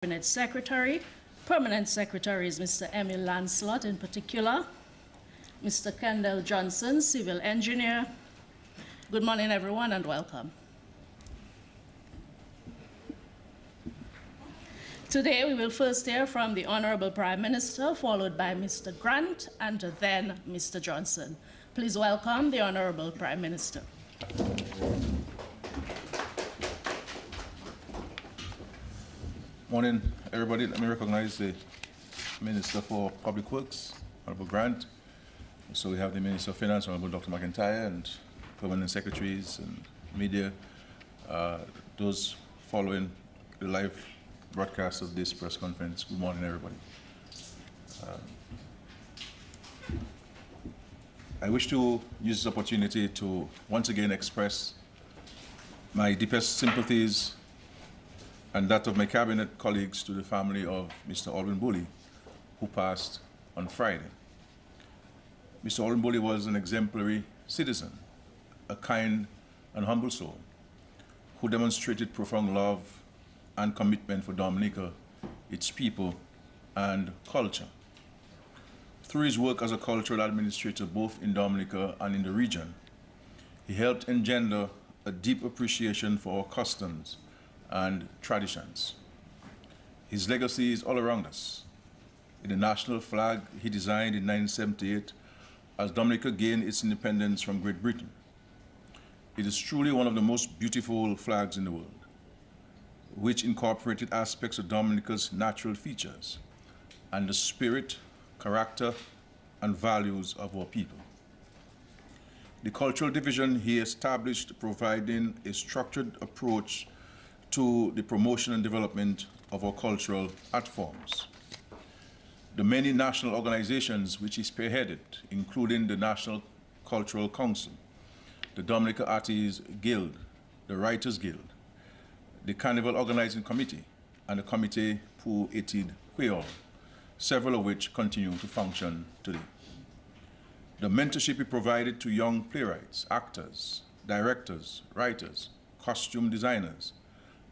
Cabinet Secretary. Permanent Secretary is Mr. Emil Lancelot in particular. Mr. Kendall Johnson, Civil Engineer. Good morning, everyone, and welcome. Today, we will first hear from the Honorable Prime Minister, followed by Mr. Grant, and then Mr. Johnson. Please welcome the Honorable Prime Minister. Morning, everybody. Let me recognize the Minister for Public Works, Honorable Grant. So we have the Minister of Finance, Honorable Dr. McIntyre, and permanent secretaries and media, those following the live broadcast of this press conference. Good morning, everybody. I wish to use this opportunity to once again express my deepest sympathies and that of my cabinet colleagues to the family of Mr. Albin Bully, who passed on Friday. Mr. Albin Bully was an exemplary citizen, a kind and humble soul, who demonstrated profound love and commitment for Dominica, its people, and culture. Through his work as a cultural administrator both in Dominica and in the region, he helped engender a deep appreciation for our customs and traditions. His legacy is all around us. In the national flag he designed in 1978 as Dominica gained its independence from Great Britain. It is truly one of the most beautiful flags in the world, which incorporated aspects of Dominica's natural features and the spirit, character, and values of our people. The cultural division he established, providing a structured approach to the promotion and development of our cultural art forms. The many national organizations which he spearheaded, including the National Cultural Council, the Dominica Artists Guild, the Writers Guild, the Carnival Organizing Committee, and the Comité pour Études Creole, several of which continue to function today. The mentorship he provided to young playwrights, actors, directors, writers, costume designers,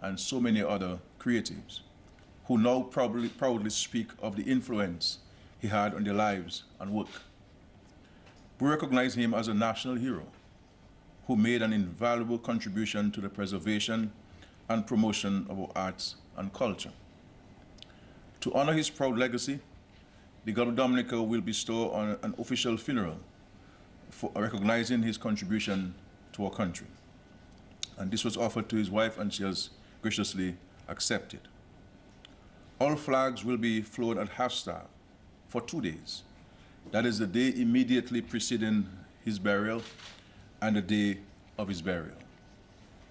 and so many other creatives, who now proudly speak of the influence he had on their lives and work. We recognize him as a national hero who made an invaluable contribution to the preservation and promotion of our arts and culture. To honor his proud legacy, the Government of Dominica will bestow on an official funeral for recognizing his contribution to our country. And this was offered to his wife, and she has graciously accepted. All flags will be flown at half-staff for 2 days. That is the day immediately preceding his burial and the day of his burial.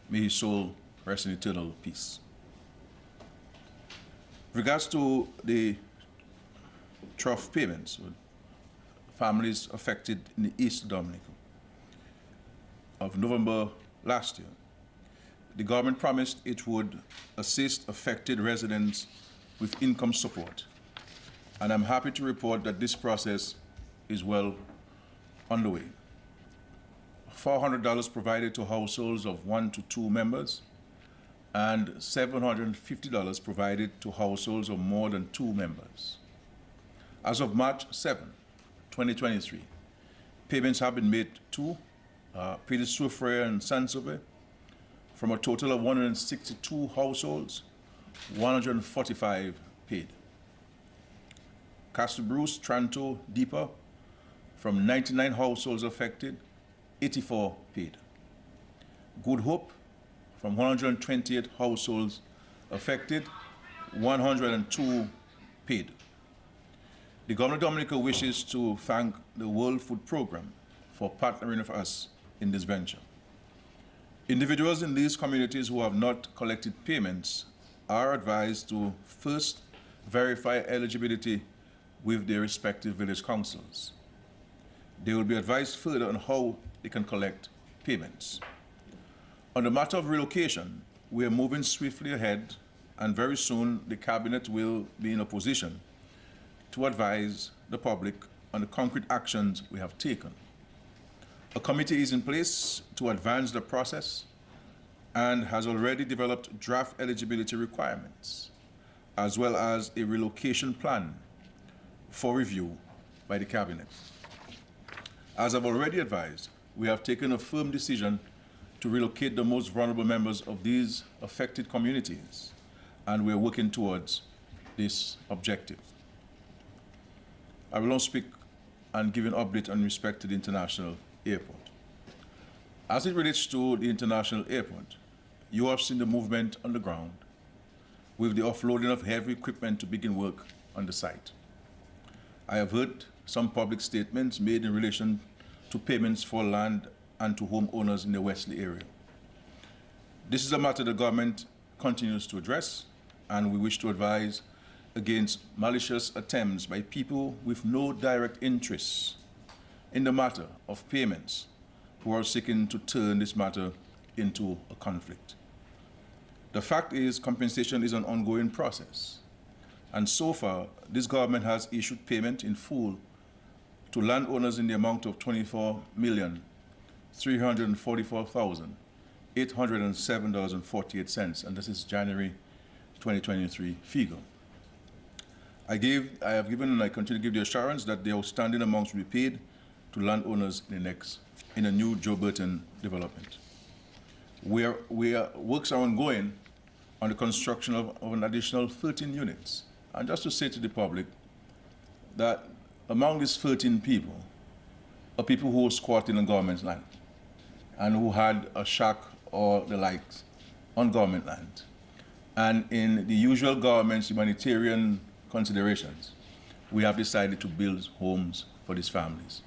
May his soul rest in eternal peace. With regards to the Trough payments, families affected in the East Dominica of November last year, the government promised it would assist affected residents with income support. And I'm happy to report that this process is well underway. $400 provided to households of 1 to 2 members, and $750 provided to households of more than 2 members. As of March 7, 2023, payments have been made to Peter Soufriere and Sansove from a total of 162 households, 145 paid. Castle Bruce, Tranto, Deepa, from 99 households affected, 84 paid. Good Hope, from 128 households affected, 102 paid. The Government of Dominica wishes to thank the World Food Program for partnering with us in this venture. Individuals in these communities who have not collected payments are advised to first verify eligibility with their respective village councils. They will be advised further on how they can collect payments. On the matter of relocation, we are moving swiftly ahead, and very soon the Cabinet will be in a position to advise the public on the concrete actions we have taken. A committee is in place to advance the process and has already developed draft eligibility requirements. as well as a relocation plan for review by the Cabinet. As I've already advised, we have taken a firm decision to relocate the most vulnerable members of these affected communities, and we're working towards this objective. I will now speak and give an update on respect to the international airport. As it relates to the international airport, you have seen the movement on the ground with the offloading of heavy equipment to begin work on the site. I have heard some public statements made in relation to payments for land and to homeowners in the Wesley area. This is a matter the government continues to address, and we wish to advise against malicious attempts by people with no direct interests in the matter of payments who are seeking to turn this matter into a conflict. The fact is, compensation is an ongoing process, and so far, this government has issued payment in full to landowners in the amount of $24,344,807.48, and this is January 2023 figure. I have given and I continue to give the assurance that the outstanding amounts will be paid to landowners in a new Joe Burton development. Works are ongoing on the construction of an additional 13 units. And just to say to the public that among these 13 people are people who were squatting on government land and who had a shack or the likes on government land. And in the usual government's humanitarian considerations, we have decided to build homes for these families.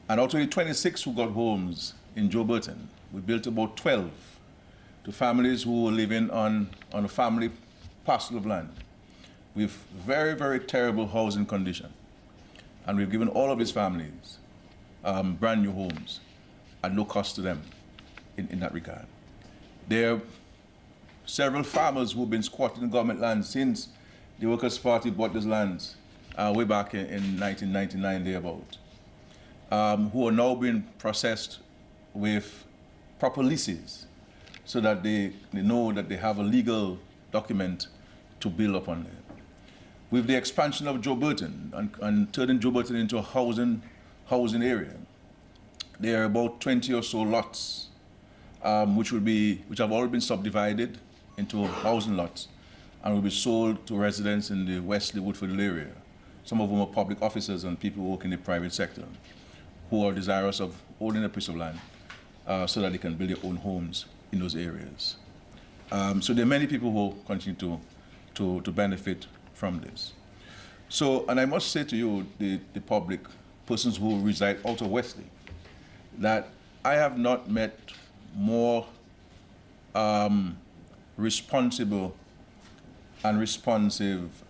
And out of the 26 who got homes in Joe Burton, we built about 12 to families who were living on a family parcel of land with very, very terrible housing condition. And we've given all of these families brand new homes at no cost to them in that regard. There are several farmers who've been squatting in government land since the Workers' Party bought these lands way back in 1999 thereabout, who are now being processed with proper leases so that they know that they have a legal document to build upon them. With the expansion of Joe Burton and turning Joe Burton into a housing area, there are about 20 or so lots which have already been subdivided into housing lots and will be sold to residents in the Wesley Woodford area. Some of them are public officers and people who work in the private sector who are desirous of owning a piece of land so that they can build their own homes in those areas. So there are many people who continue to benefit from this. So, and I must say to you, the public, persons who reside out of Wesley, that I have not met more responsible and responsive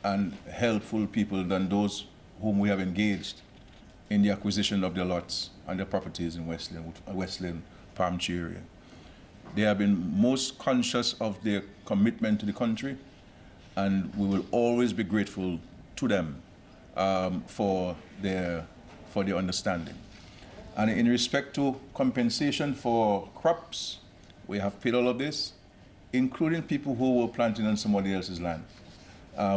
and helpful people than those whom we have engaged in the acquisition of their lots and their properties in Wesley and Palm Tree area. They have been most conscious of their commitment to the country, and we will always be grateful to them for their understanding. And in respect to compensation for crops, we have paid all of this, including people who were planting on somebody else's land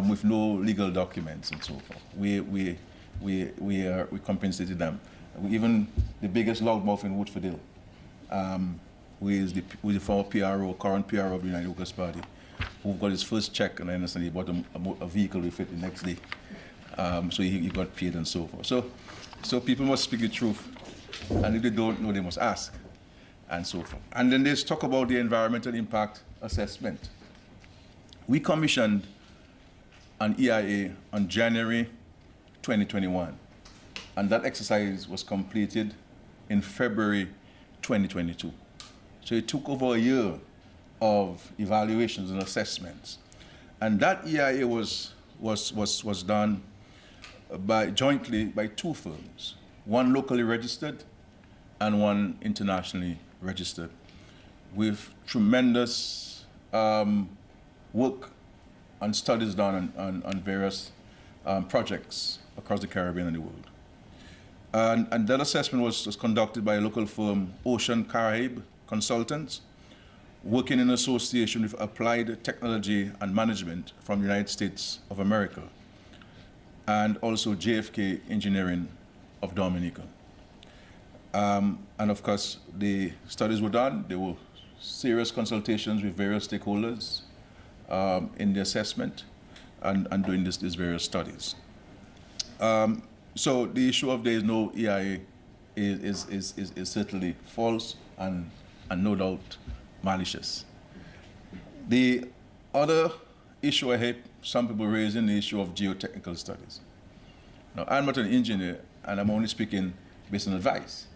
with no legal documents and so forth. We compensated them. Even the biggest loudmouth in Woodford Hill, who is the former PRO, current PRO of the United Workers' Party, who got his first check, and I understand he bought a vehicle with it the next day. So he got paid and so forth. So people must speak the truth, and if they don't know, they must ask, and so forth. And then there's talk about the environmental impact assessment. We commissioned an EIA on January 2021, and that exercise was completed in February 2022. So it took over a year of evaluations and assessments. And that EIA was done jointly by two firms, one locally registered and one internationally registered, with tremendous work and studies done on various projects across the Caribbean and the world. And that assessment was conducted by a local firm, Ocean Caraïbe Consultants, working in association with Applied Technology and Management from the United States of America, and also JFK Engineering of Dominica. And of course, the studies were done. There were serious consultations with various stakeholders in the assessment and doing these various studies. So the issue of there is no EIA is certainly false and no doubt malicious. The other issue I heard some people raising, the issue of geotechnical studies. Now, I'm not an engineer, and I'm only speaking based on advice,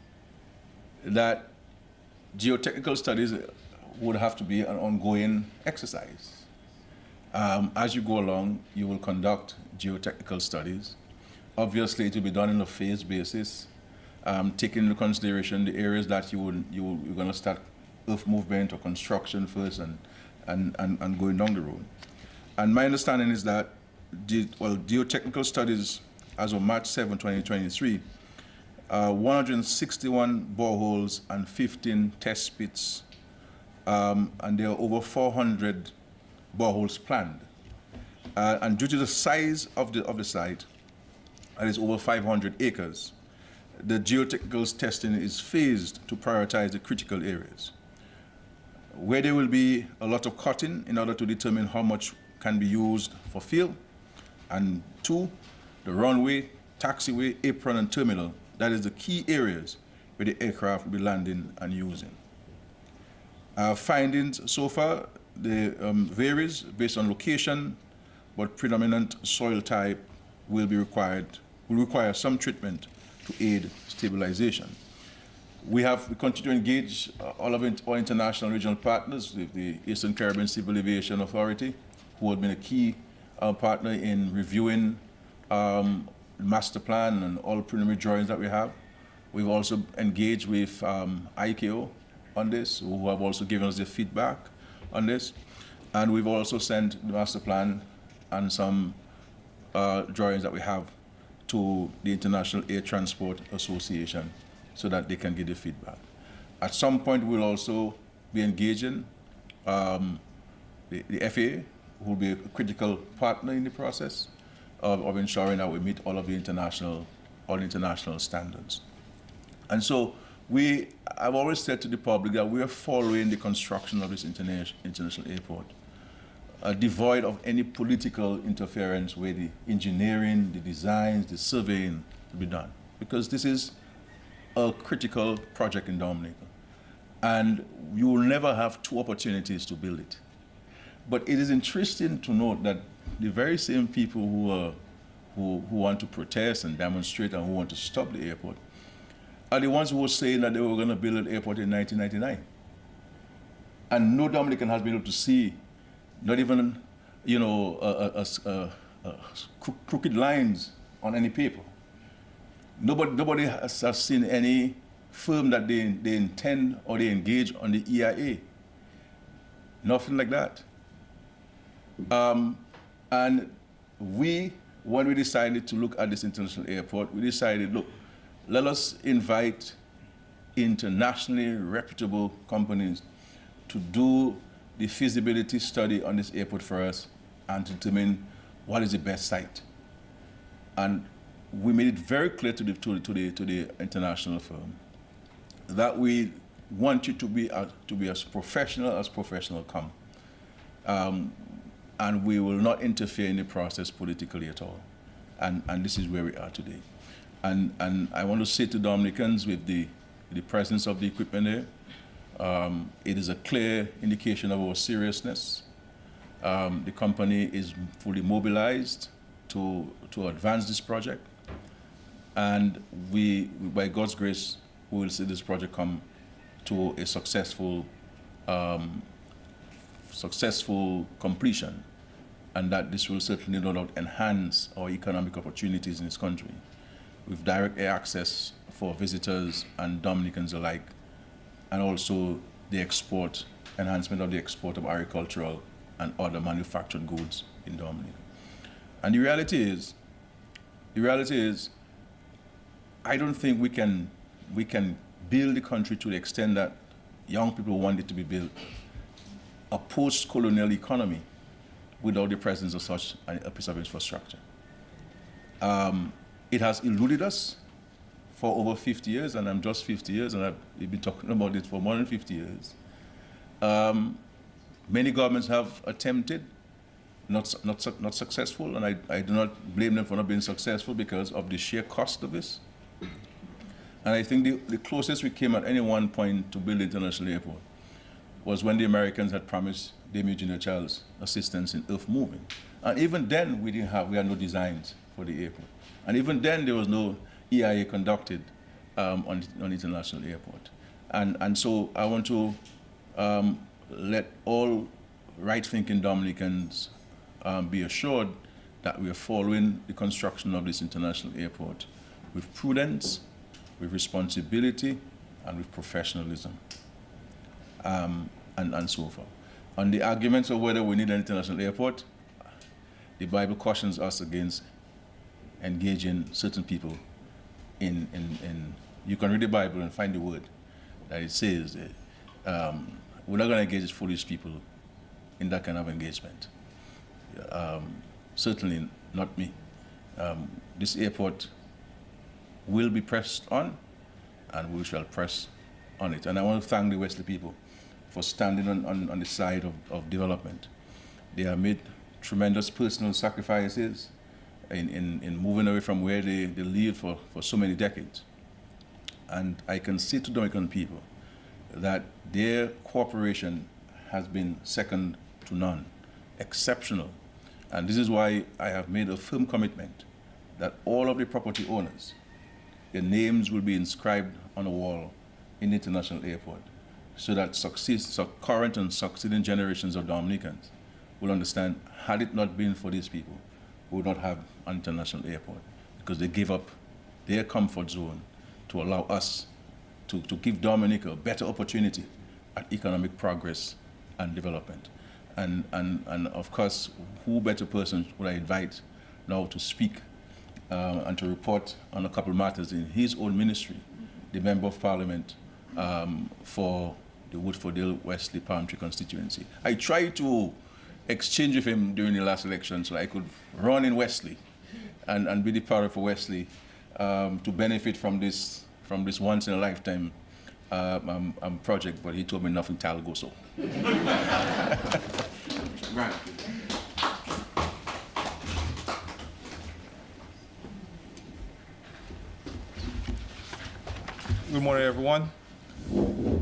that geotechnical studies would have to be an ongoing exercise. As you go along, you will conduct geotechnical studies. Obviously, it will be done on a phased basis, taking into consideration the areas that you're going to start earth movement or construction first and going down the road. And my understanding is that geotechnical studies as of March 7, 2023, 161 boreholes and 15 test pits, and there are over 400 boreholes planned. And due to the size of the site, and it's over 500 acres, the geotechnical testing is phased to prioritize the critical areas, where there will be a lot of cutting in order to determine how much can be used for fill, and 2, the runway, taxiway, apron, and terminal. That is the key areas where the aircraft will be landing and using. Our findings so far, they varies based on location, but predominant soil type will require some treatment to aid stabilization. We continue to engage all of our international regional partners with the Eastern Caribbean Civil Aviation Authority, who have been a key partner in reviewing master plan and all preliminary drawings that we have. We've also engaged with ICAO on this, who have also given us their feedback on this. And we've also sent the master plan and some drawings that we have to the International Air Transport Association so that they can give the feedback. At some point, we'll also be engaging the FAA, who will be a critical partner in the process of ensuring that we meet all of the international standards. And so I've always said to the public that we are following the construction of this international airport, devoid of any political interference where the engineering, the designs, the surveying will be done. Because this is a critical project in Dominica. And you will never have 2 opportunities to build it. But it is interesting to note that the very same people who want to protest and demonstrate and who want to stop the airport are the ones who were saying that they were going to build an airport in 1999. And no Dominican has been able to see, not even, crooked lines on any paper. Nobody has seen any firm that they intend or they engage on the EIA. Nothing like that. And when we decided to look at this international airport, we decided, look, let us invite internationally reputable companies to do the feasibility study on this airport for us and to determine what is the best site. And we made it very clear to the international firm that we want you to be as professional come. And we will not interfere in the process politically at all. And this is where we are today. And I want to say to Dominicans, with the presence of the equipment there, it is a clear indication of our seriousness. The company is fully mobilized to advance this project. And by God's grace, we will see this project come to a successful completion, and that this will certainly no doubt enhance our economic opportunities in this country with direct air access for visitors and Dominicans alike, and also the enhancement of the export of agricultural and other manufactured goods in Dominica. And the reality is, I don't think we can build the country to the extent that young people want it to be built a post-colonial economy without the presence of such a piece of infrastructure. It has eluded us for over 50 years, and I'm just 50 years, and I've been talking about it for more than 50 years. Many governments have attempted, not successful, and I do not blame them for not being successful because of the sheer cost of this. And I think the closest we came at any one point to build the international airport was when the Americans had promised Dame Eugenia Child's assistance in earth moving. And even then, we had no designs for the airport. And even then, there was no EIA conducted on the international airport. And so I want to let all right-thinking Dominicans be assured that we are following the construction of this international airport with prudence, with responsibility, and with professionalism, and so forth. On the arguments of whether we need an international airport, the Bible cautions us against engaging certain people in you can read the Bible and find the word that it says we're not going to engage foolish people in that kind of engagement. Certainly not me. This airport will be pressed on, and we shall press on it. And I want to thank the Wesley people for standing on the side of development. They have made tremendous personal sacrifices in moving away from where they lived for so many decades. And I can say to Dominican people that their cooperation has been second to none, exceptional. And this is why I have made a firm commitment that all of the property owners, their names will be inscribed on a wall in the international airport, so that current and succeeding generations of Dominicans will understand, had it not been for these people, we would not have an international airport, because they gave up their comfort zone to allow us to give Dominica a better opportunity at economic progress and development. And of course, who better person would I invite now to speak and to report on a couple of matters in his own ministry, the Member of Parliament for the Woodfordale Wesley Palm Tree constituency. I tried to exchange with him during the last election so I could run in Wesley and be the power for Wesley to benefit from this once in a lifetime project, but he told me nothing tal go so. Right. Good morning, everyone.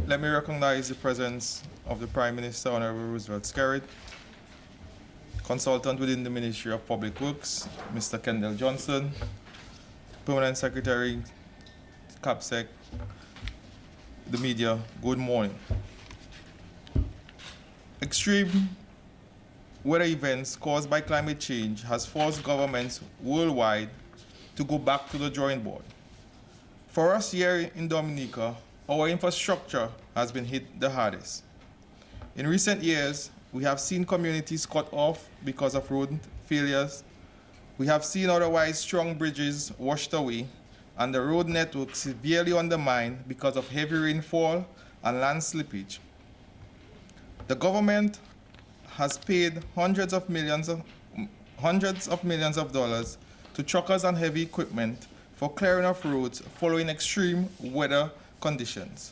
Let me recognize the presence of the Prime Minister, Honorable Roosevelt Skerrit, Consultant within the Ministry of Public Works, Mr. Kendall Johnson, Permanent Secretary, CAPSEC, the media, good morning. Extreme weather events caused by climate change has forced governments worldwide to go back to the drawing board. For us here in Dominica, our infrastructure has been hit the hardest. In recent years, we have seen communities cut off because of road failures. We have seen otherwise strong bridges washed away, and the road network severely undermined because of heavy rainfall and land slippage. The government has paid hundreds of millions of dollars to truckers and heavy equipment for clearing of roads following extreme weather conditions.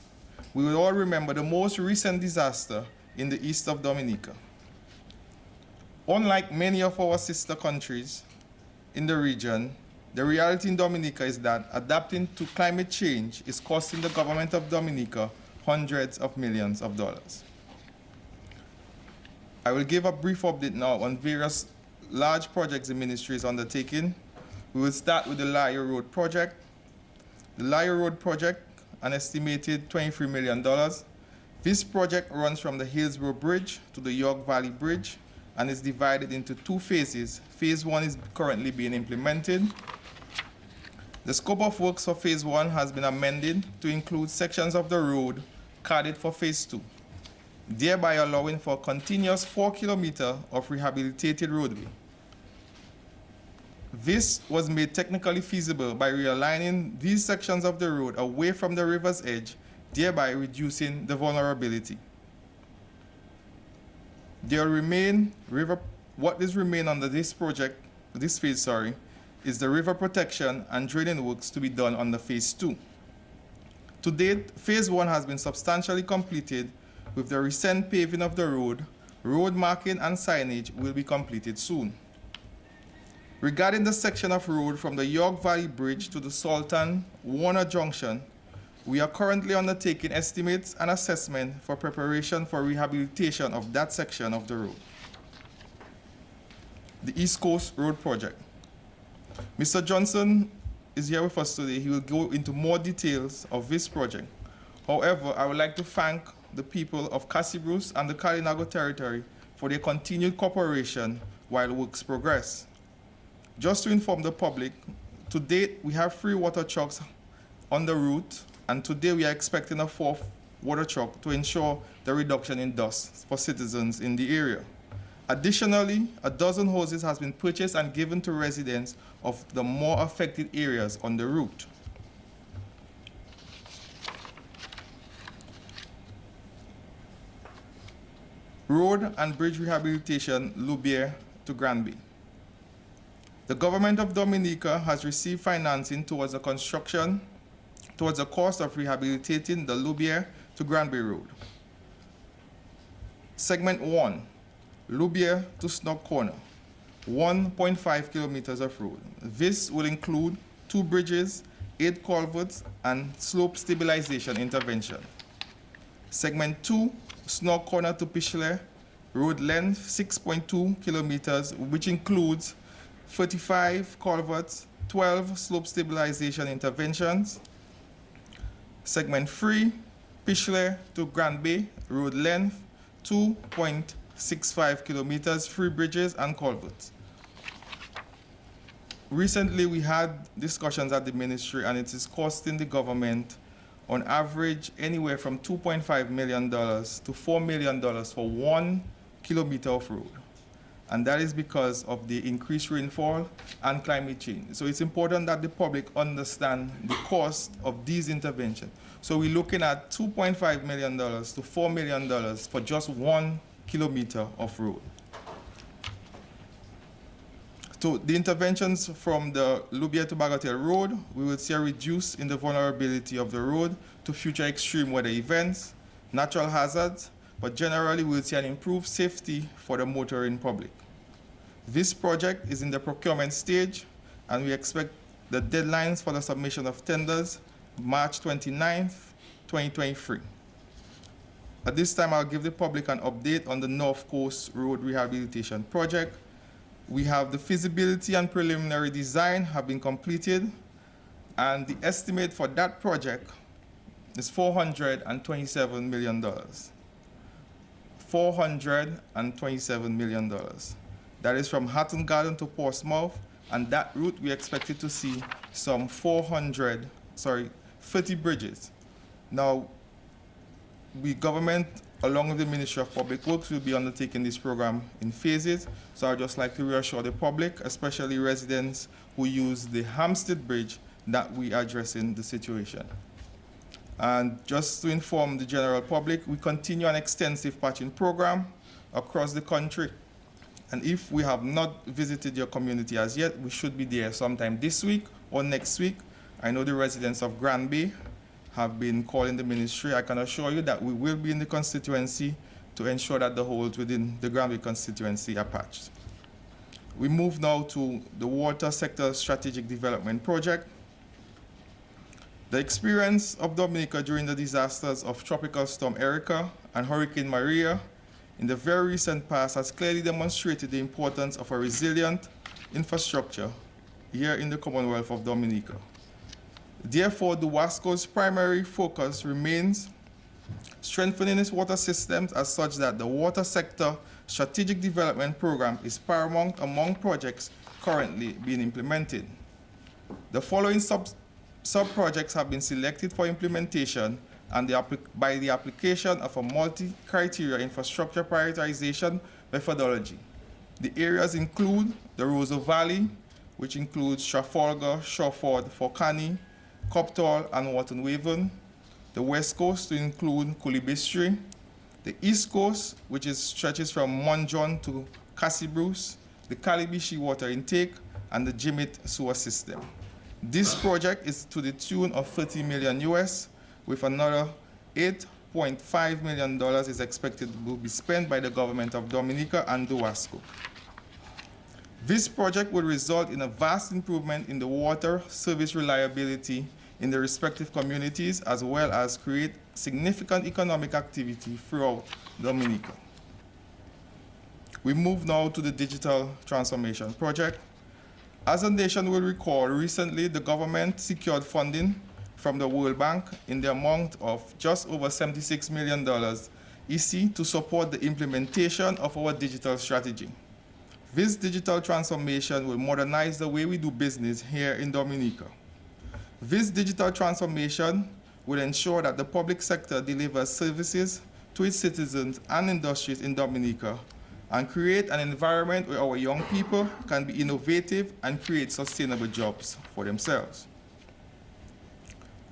We will all remember the most recent disaster in the east of Dominica. Unlike many of our sister countries in the region, the reality in Dominica is that adapting to climate change is costing the government of Dominica hundreds of millions of dollars. I will give a brief update now on various large projects the ministry is undertaking. We will start with the Lyre Road project. The Lyre Road project, an estimated $23 million. This project runs from the Hillsborough Bridge to the York Valley Bridge and is divided into two phases. Phase 1 is currently being implemented. The scope of works for Phase 1 has been amended to include sections of the road carded for Phase 2, thereby allowing for a continuous 4 kilometers of rehabilitated roadway. This was made technically feasible by realigning these sections of the road away from the river's edge, thereby reducing the vulnerability. What is remain under this phase, is the river protection and draining works to be done under phase 2. To date, phase 1 has been substantially completed with the recent paving of the road marking and signage will be completed soon. Regarding the section of road from the York Valley Bridge to the Sultan Warner Junction, we are currently undertaking estimates and assessment for preparation for rehabilitation of that section of the road. The East Coast Road Project. Mr. Johnson is here with us today. He will go into more details of this project. However, I would like to thank the people of Cassibruce and the Kalinago territory for their continued cooperation while works progress. Just to inform the public, to date we have 3 water trucks on the route, and today we are expecting a 4th water truck to ensure the reduction in dust for citizens in the area. Additionally, a dozen hoses has been purchased and given to residents of the more affected areas on the route. Road and bridge rehabilitation, Loubier to Granby. The government of Dominica has received financing towards the cost of rehabilitating the Loubier to Granby Road. Segment 1, Loubier to Snock Corner, 1.5 kilometers of road. This will include 2 bridges, 8 culverts, and slope stabilization intervention. Segment 2, Snock Corner to Pichler, road length 6.2 kilometers, which includes 35 culverts, 12 slope stabilization interventions. Segment 3, Pichler to Granby, road length 2.65 kilometers, 3 bridges and culverts. Recently, we had discussions at the ministry, and it is costing the government on average anywhere from $2.5 million to $4 million for 1 kilometer of road. And that is because of the increased rainfall and climate change. So it's important that the public understand the cost of these interventions. So we're looking at $2.5 million to $4 million for just 1 kilometer of road. So the interventions from the Loubier to Bagatelle Road, we will see a reduce in the vulnerability of the road to future extreme weather events, natural hazards, but generally we will see an improved safety for the motoring public. This project is in the procurement stage, and we expect the deadlines for the submission of tenders March 29th, 2023. At this time, I'll give the public an update on the North Coast Road Rehabilitation Project. We have the feasibility and preliminary design have been completed, and the estimate for that project is $427 million. $427 million. That is from Hatton Garden to Portsmouth, and that route we expected to see some 30 bridges. Now, the government, along with the Ministry of Public Works, will be undertaking this program in phases. So I'd just like to reassure the public, especially residents who use the Hampstead Bridge, that we are addressing the situation. And just to inform the general public, we continue an extensive patching program across the country. And if we have not visited your community as yet, we should be there sometime this week or next week. I know the residents of Granby have been calling the ministry. I can assure you that we will be in the constituency to ensure that the holes within the Granby constituency are patched. We move now to the Water Sector Strategic Development Project. The experience of Dominica during the disasters of Tropical Storm Erica and Hurricane Maria in the very recent past has clearly demonstrated the importance of a resilient infrastructure here in the Commonwealth of Dominica. Therefore, the WASCO's primary focus remains strengthening its water systems as such that the Water Sector Strategic Development Program is paramount among projects currently being implemented. The following sub-projects have been selected for implementation and by the application of a multi-criteria infrastructure prioritization methodology. The areas include the Roseau Valley, which includes Trafalgar, Shawford, Forcani, Copthall, and Wharton Waven. The West Coast to include Coolibistry, the East Coast, which stretches from Monjon to Cassibruce, the Calibishi water intake, and the Jimit sewer system. This project is to the tune of $30 million US, with another $8.5 million is expected to be spent by the government of Dominica and DOASCO. This project will result in a vast improvement in the water service reliability in the respective communities, as well as create significant economic activity throughout Dominica. We move now to the digital transformation project. As a nation will recall, recently the government secured funding from the World Bank in the amount of just over $76 million EC to support the implementation of our digital strategy. This digital transformation will modernize the way we do business here in Dominica. This digital transformation will ensure that the public sector delivers services to its citizens and industries in Dominica and create an environment where our young people can be innovative and create sustainable jobs for themselves.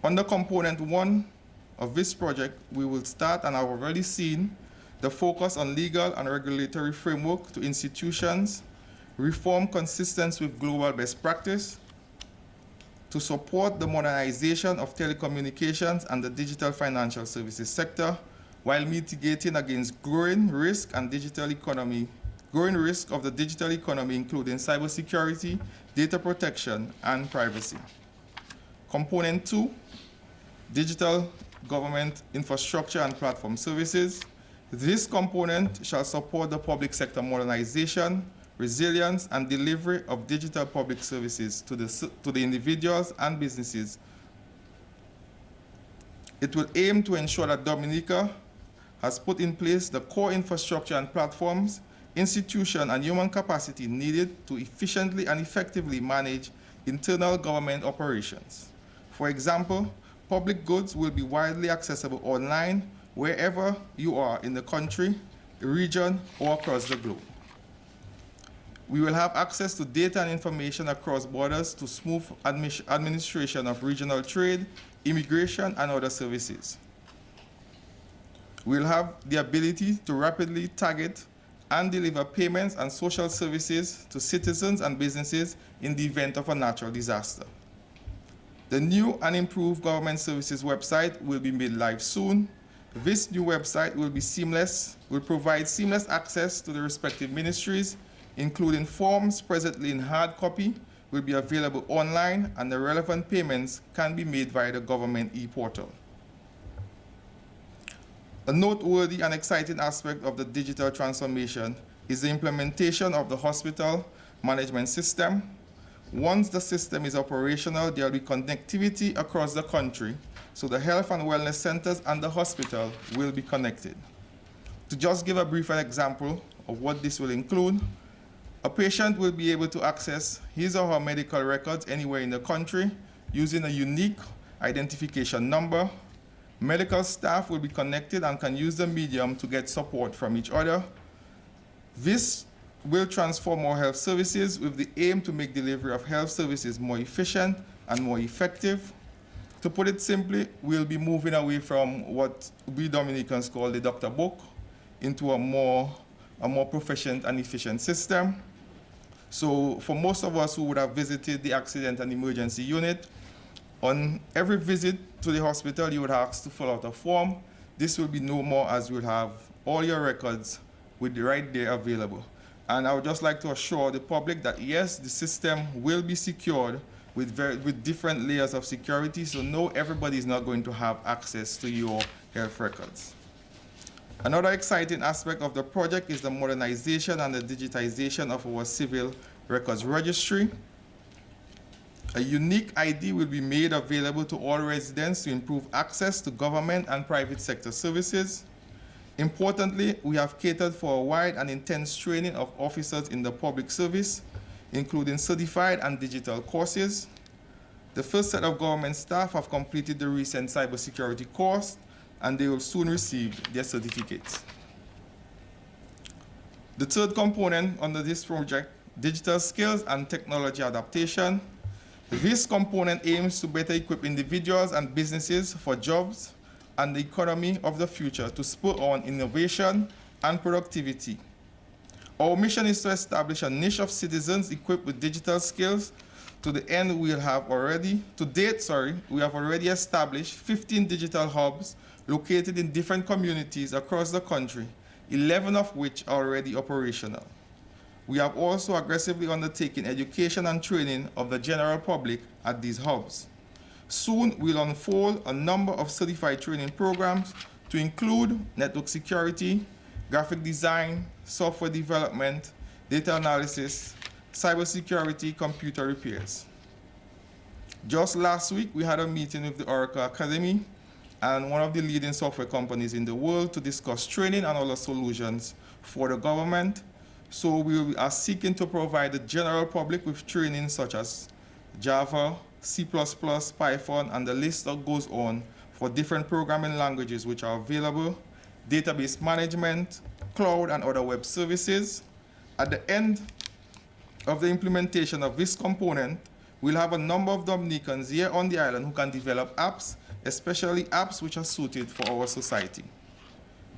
Under component 1 of this project, we will start, and I've already seen, the focus on legal and regulatory framework to institutions, reform consistent with global best practice, to support the modernization of telecommunications and the digital financial services sector, while mitigating against growing risk of the digital economy, including cybersecurity, data protection, and privacy. Component 2, digital government infrastructure and platform services. This component shall support the public sector modernization, resilience, and delivery of digital public services to the individuals and businesses. It will aim to ensure that Dominica has put in place the core infrastructure and platforms, institution, and human capacity needed to efficiently and effectively manage internal government operations. For example, public goods will be widely accessible online wherever you are in the country, region, or across the globe. We will have access to data and information across borders to smooth administration of regional trade, immigration, and other services. We will have the ability to rapidly target and deliver payments and social services to citizens and businesses in the event of a natural disaster. The new and improved government services website will be made live soon. This new website will provide seamless access to the respective ministries, including forms presently in hard copy will be available online, and the relevant payments can be made via the government e-portal. A noteworthy and exciting aspect of the digital transformation is the implementation of the hospital management system. Once the system is operational, there will be connectivity across the country, so the health and wellness centers and the hospital will be connected. To just give a brief example of what this will include, a patient will be able to access his or her medical records anywhere in the country using a unique identification number. Medical staff will be connected and can use the medium to get support from each other. This will transform our health services with the aim to make delivery of health services more efficient and more effective. To put it simply, we'll be moving away from what we Dominicans call the doctor book into a more proficient and efficient system. So for most of us who would have visited the accident and emergency unit, on every visit to the hospital, you would have to fill out a form. This will be no more, as you'll have all your records right there available. And I would just like to assure the public that yes, the system will be secured with different layers of security, so no, everybody is not going to have access to your health records. Another exciting aspect of the project is the modernization and the digitization of our civil records registry. A unique ID will be made available to all residents to improve access to government and private sector services. Importantly, we have catered for a wide and intense training of officers in the public service, including certified and digital courses. The first set of government staff have completed the recent cybersecurity course, and they will soon receive their certificates. The third component under this project, digital skills and technology adaptation. This component aims to better equip individuals and businesses for jobs and the economy of the future to spur on innovation and productivity. Our mission is to establish a niche of citizens equipped with digital skills. To the end, we have already established 15 digital hubs located in different communities across the country, 11 of which are already operational. We have also aggressively undertaken education and training of the general public at these hubs. Soon, we'll unfold a number of certified training programs to include network security, graphic design, software development, data analysis, cybersecurity, computer repairs. Just last week, we had a meeting with the Oracle Academy and one of the leading software companies in the world to discuss training and other solutions for the government. So we are seeking to provide the general public with training such as Java, C++, Python, and the list that goes on for different programming languages which are available, database management, cloud, and other web services. At the end of the implementation of this component, we'll have a number of Dominicans here on the island who can develop apps, especially apps which are suited for our society.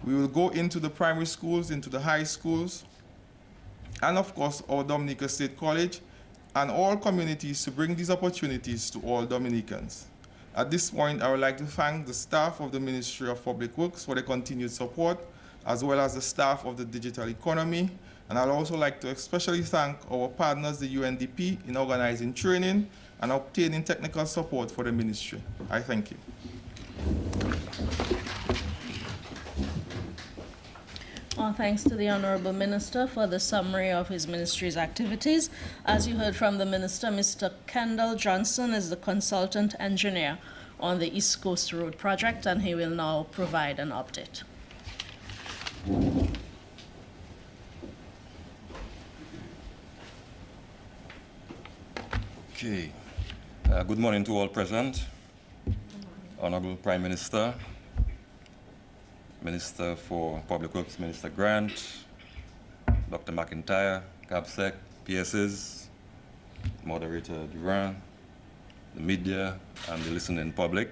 We will go into the primary schools, into the high schools, and of course our Dominica State College, and all communities to bring these opportunities to all Dominicans. At this point, I would like to thank the staff of the Ministry of Public Works for their continued support, as well as the staff of the digital economy. And I'd also like to especially thank our partners, the UNDP, in organizing training and obtaining technical support for the ministry. I thank you. Thanks to the Honorable Minister for the summary of his ministry's activities. As you heard from the Minister, Mr. Kendall Johnson is the consultant engineer on the East Coast Road project, and he will now provide an update. Okay. Good morning to all present. Honorable Prime Minister, Minister for Public Works, Minister Grant, Dr. McIntyre, CAPSEC, PSs, Moderator Durand, the media, and the listening public.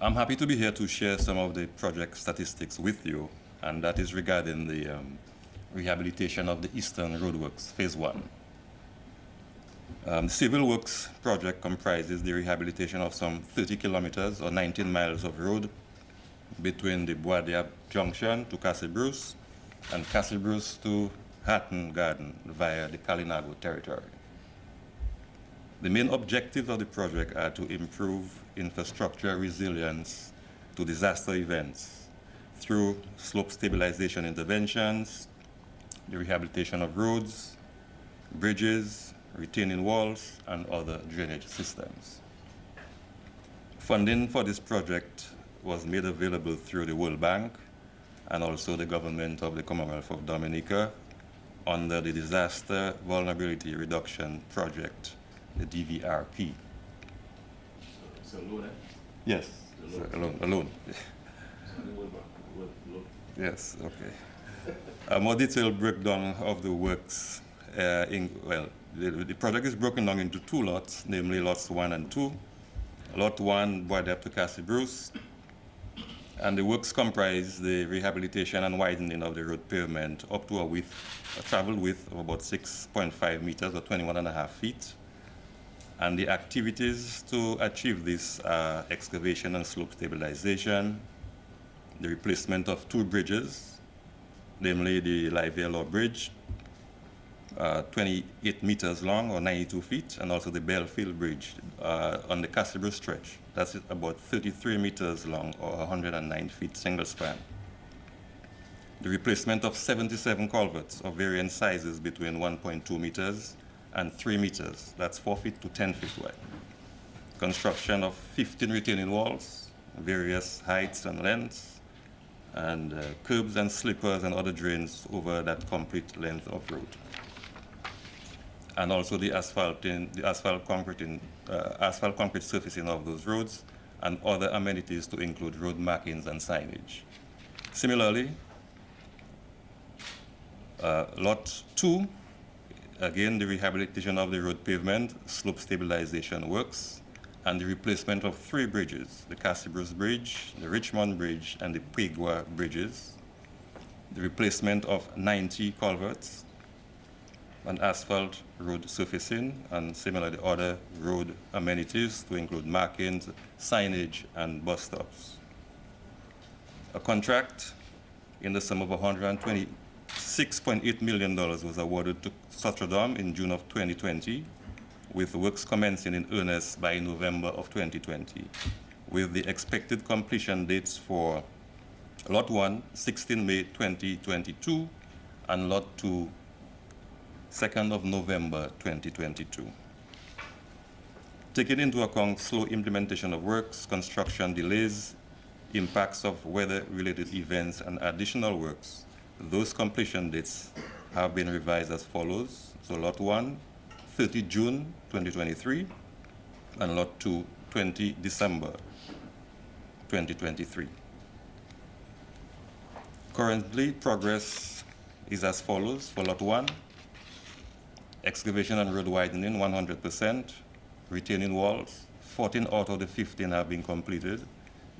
I'm happy to be here to share some of the project statistics with you, and that is regarding the rehabilitation of the Eastern Roadworks, Phase 1. The Civil Works project comprises the rehabilitation of some 30 kilometers or 19 miles of road between the Bois-Diab Junction to Castle Bruce and Castle Bruce to Hatton Garden via the Kalinago territory. The main objectives of the project are to improve infrastructure resilience to disaster events through slope stabilization interventions, the rehabilitation of roads, bridges, retaining walls, and other drainage systems. Funding for this project was made available through the World Bank and also the government of the Commonwealth of Dominica under the Disaster Vulnerability Reduction Project, the DVRP. It's a loan, eh? Yes, a loan. Yes, okay. A more detailed breakdown of the works, the project is broken down into two lots, namely lots 1 and 2. Lot 1, Bois-Diab to Castle Bruce, and the works comprise the rehabilitation and widening of the road pavement up to a travel width of about 6.5 meters or 21.5 feet. And the activities to achieve this are excavation and slope stabilization, the replacement of 2 bridges, namely the Livier Bridge, 28 meters long or 92 feet, and also the Belfield Bridge on the Castle Bruce stretch. That's about 33 meters long or 109 feet single span. The replacement of 77 culverts of varying sizes between 1.2 meters and 3 meters. That's 4 feet to 10 feet wide. Construction of 15 retaining walls, various heights and lengths, and curbs and slippers and other drains over that complete length of road. And also the asphalt concrete surfacing of those roads and other amenities to include road markings and signage. Similarly, Lot 2, again, the rehabilitation of the road pavement, slope stabilization works, and the replacement of 3 bridges, the Cassibros Bridge, the Richmond Bridge, and the Puigua bridges, the replacement of 90 culverts, an asphalt road surfacing, and similarly other road amenities to include markings, signage, and bus stops. A contract in the sum of $126.8 million was awarded to Sotradom in June of 2020, with works commencing in earnest by November of 2020, with the expected completion dates for Lot 1, 16 May 2022, and Lot 2, 2nd of November 2022. Taking into account slow implementation of works, construction delays, impacts of weather-related events, and additional works, those completion dates have been revised as follows. So Lot 1, 30 June 2023, and Lot 2, 20 December 2023. Currently, progress is as follows. For Lot 1, excavation and road widening 100%, retaining walls, 14 out of the 15 have been completed.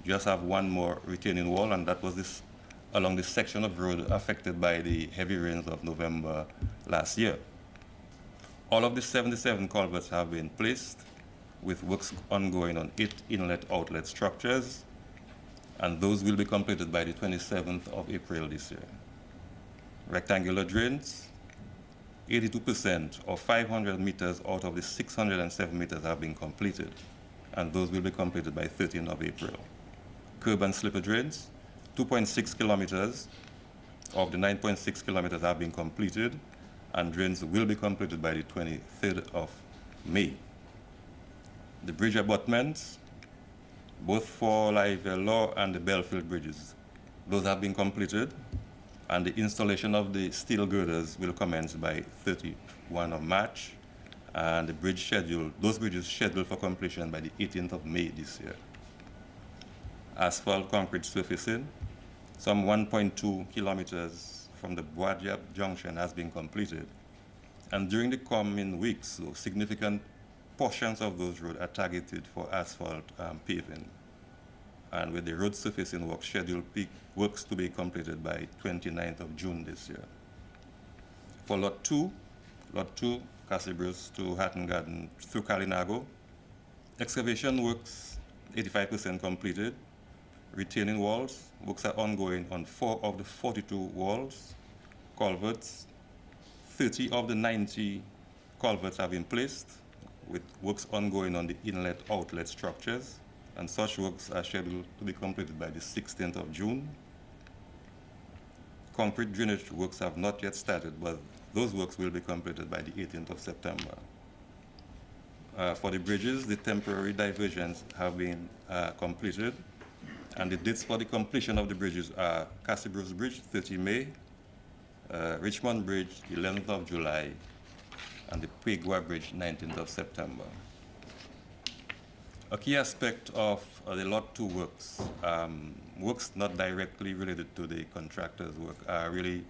Just have one more retaining wall, and that was this along this section of road affected by the heavy rains of November last year. All of the 77 culverts have been placed, with works ongoing on 8 inlet-outlet structures, and those will be completed by the 27th of April this year. Rectangular drains, 82% or 500 meters out of the 607 meters have been completed, and those will be completed by 13th of April. Curb and slipper drains, 2.6 kilometers of the 9.6 kilometers have been completed, and drains will be completed by the 23rd of May. The bridge abutments, both for Law and the Belfield bridges, those have been completed, and the installation of the steel girders will commence by 31 of March, and the bridge schedule, those bridges scheduled for completion by the 18th of May this year. Asphalt concrete surfacing, some 1.2 kilometers from the Boadiab Junction has been completed, and during the coming weeks, so significant portions of those roads are targeted for asphalt paving, and with the road surfacing work scheduled works to be completed by 29th of June this year. For Lot 2, Cassibros to Hatton Garden through Kalinago, excavation works 85% completed. Retaining walls, works are ongoing on 4 of the 42 walls. Culverts, 30 of the 90 culverts have been placed, with works ongoing on the inlet-outlet structures, and such works are scheduled to be completed by the 16th of June. Concrete drainage works have not yet started, but those works will be completed by the 18th of September. For the bridges, the temporary diversions have been completed, and the dates for the completion of the bridges are Cassibros Bridge, 30 May, Richmond Bridge, 11th of July, and the Puigua Bridge, 19th of September. A key aspect of the Lot 2 works, works not directly related to the contractor's work, are really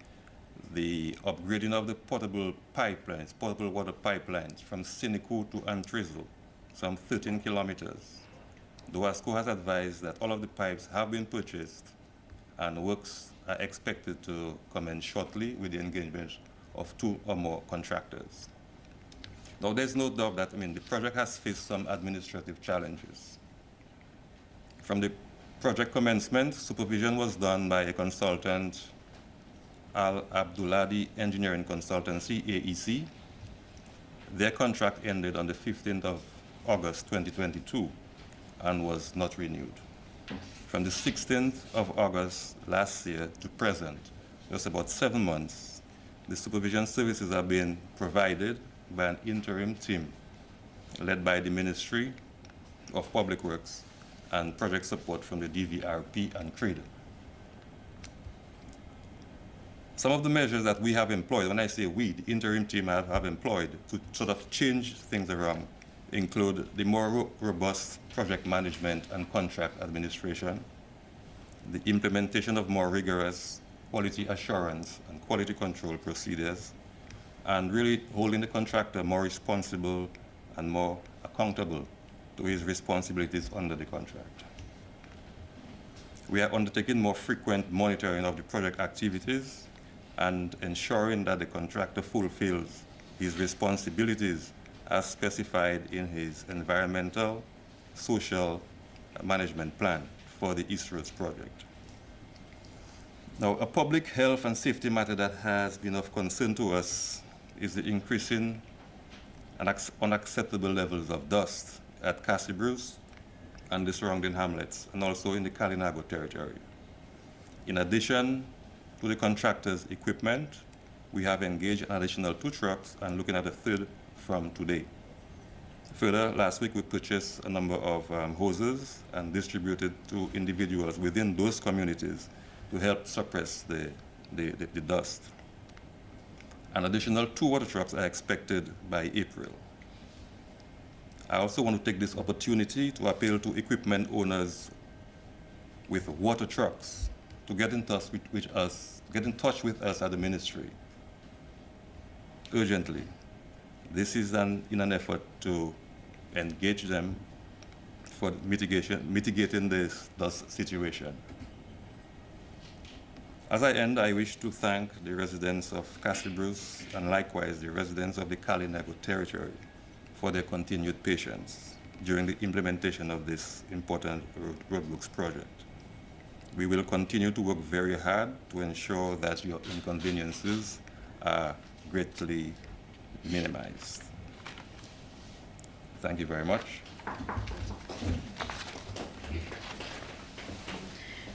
the upgrading of the potable pipelines, potable water pipelines from Siniku to Antrizo, some 13 kilometers. The WASCO has advised that all of the pipes have been purchased, and works are expected to commence shortly with the engagement of 2 or more contractors. Now, there's no doubt that, the project has faced some administrative challenges. From the project commencement, supervision was done by a consultant, Al Abduladi Engineering Consultancy, AEC. Their contract ended on the 15th of August 2022 and was not renewed. From the 16th of August last year to present, just about 7 months, the supervision services are being provided by an interim team led by the Ministry of Public Works and project support from the DVRP and CREDA. Some of the measures that we have employed, when I say we, the interim team have employed to sort of change things around, include the more robust project management and contract administration, the implementation of more rigorous quality assurance and quality control procedures, and really holding the contractor more responsible and more accountable to his responsibilities under the contract. We are undertaking more frequent monitoring of the project activities and ensuring that the contractor fulfills his responsibilities as specified in his environmental, social management plan for the East Roads project. Now, a public health and safety matter that has been of concern to us is the increasing and unacceptable levels of dust at Cassibruce and the surrounding hamlets, and also in the Kalinago territory. In addition to the contractor's equipment, we have engaged an additional 2 trucks and looking at a third from today. Further, last week we purchased a number of hoses and distributed to individuals within those communities to help suppress the dust. An additional 2 water trucks are expected by April. I also want to take this opportunity to appeal to equipment owners with water trucks to get in touch with us at the ministry urgently. This is in an effort to engage them for mitigating this dust situation. As I end, I wish to thank the residents of Cassibruce and likewise the residents of the Kalinago territory for their continued patience during the implementation of this important roadworks project. We will continue to work very hard to ensure that your inconveniences are greatly minimized. Thank you very much.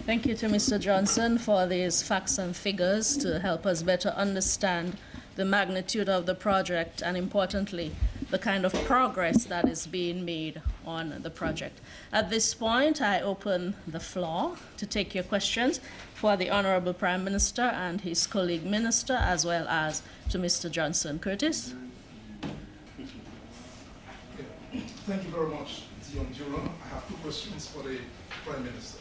Thank you to Mr. Johnson for these facts and figures to help us better understand the magnitude of the project and, importantly, the kind of progress that is being made on the project. At this point, I open the floor to take your questions for the Honorable Prime Minister and his colleague minister, as well as to Mr. Johnson. Curtis? Thank you very much, Zion Jura. I have 2 questions for the Prime Minister.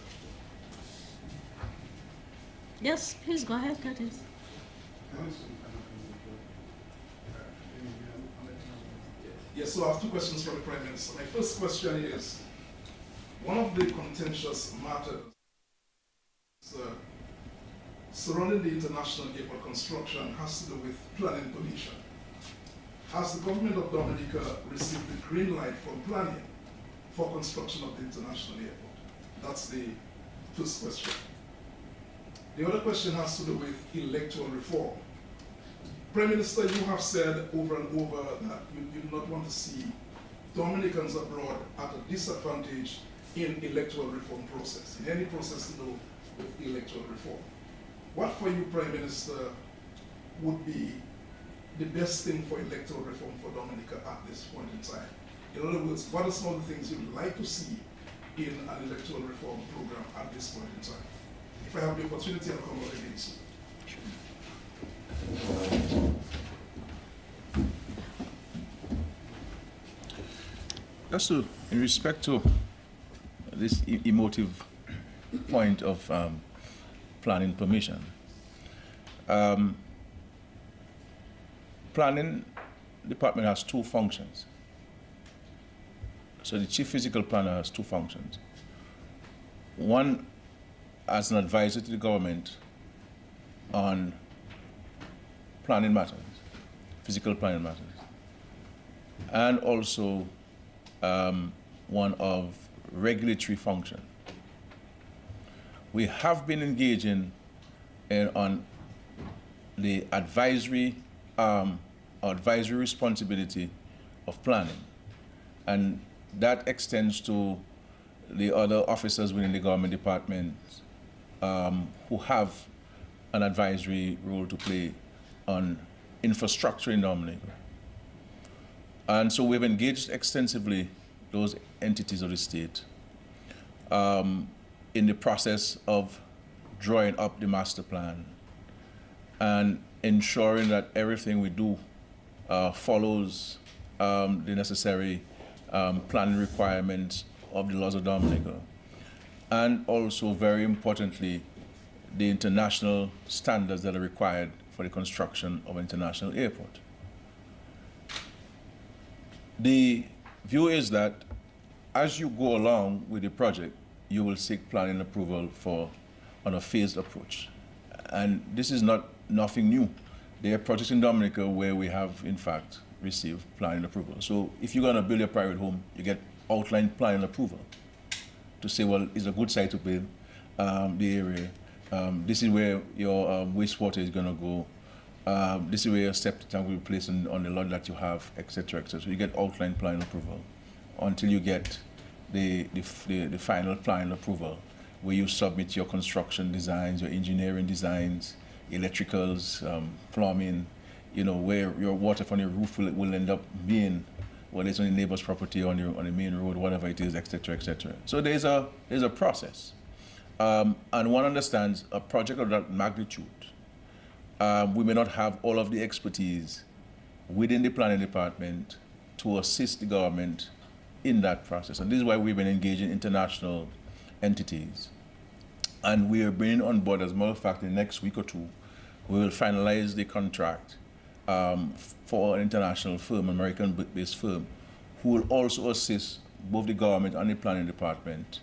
Yes, please go ahead, Curtis. Yes, so I have 2 questions for the Prime Minister. My first question is, one of the contentious matters surrounding the international airport construction has to do with planning permission. Has the government of Dominica received the green light for planning for construction of the international airport? That's the first question. The other question has to do with electoral reform. Prime Minister, you have said over and over that you do not want to see Dominicans abroad at a disadvantage in electoral reform process, in any process to do with electoral reform. What for you, Prime Minister, would be the best thing for electoral reform for Dominica at this point in time? In other words, what are some of the things you would like to see in an electoral reform program at this point in time? If I have the opportunity, I'll come over again soon. Just to, in respect to this emotive point of planning permission, planning department has 2 functions. So the chief physical planner has 2 functions. One, as an advisor to the government on planning matters, physical planning matters, and also one of regulatory function. We have been engaging on the advisory responsibility of planning, and that extends to the other officers within the government department who have an advisory role to play on infrastructure in Dominica. And so we've engaged extensively those entities of the state in the process of drawing up the master plan and ensuring that everything we do follows the necessary planning requirements of the laws of Dominica, and also, very importantly, the international standards that are required for the construction of an international airport. The view is that as you go along with the project, you will seek planning approval on a phased approach. And this is nothing new. There are projects in Dominica where we have, in fact, received planning approval. So if you're going to build a private home, you get outline planning approval to say, well, it's a good site to build, the area. This is where your wastewater is going to go. This is where your septic tank will be placed on the lot that you have, etc., etc. So you get outline planning approval until you get the final planning approval, where you submit your construction designs, your engineering designs, electricals, plumbing, where your water from your roof will end up being, whether it's on your neighbor's property, on the main road, whatever it is, etc., etc. So there's a process, and one understands a project of that magnitude. We may not have all of the expertise within the planning department to assist the government in that process, and this is why we've been engaging international entities. And we are bringing on board, as a matter of fact, in the next week or two, we will finalize the contract for an international firm, American-based firm, who will also assist both the government and the planning department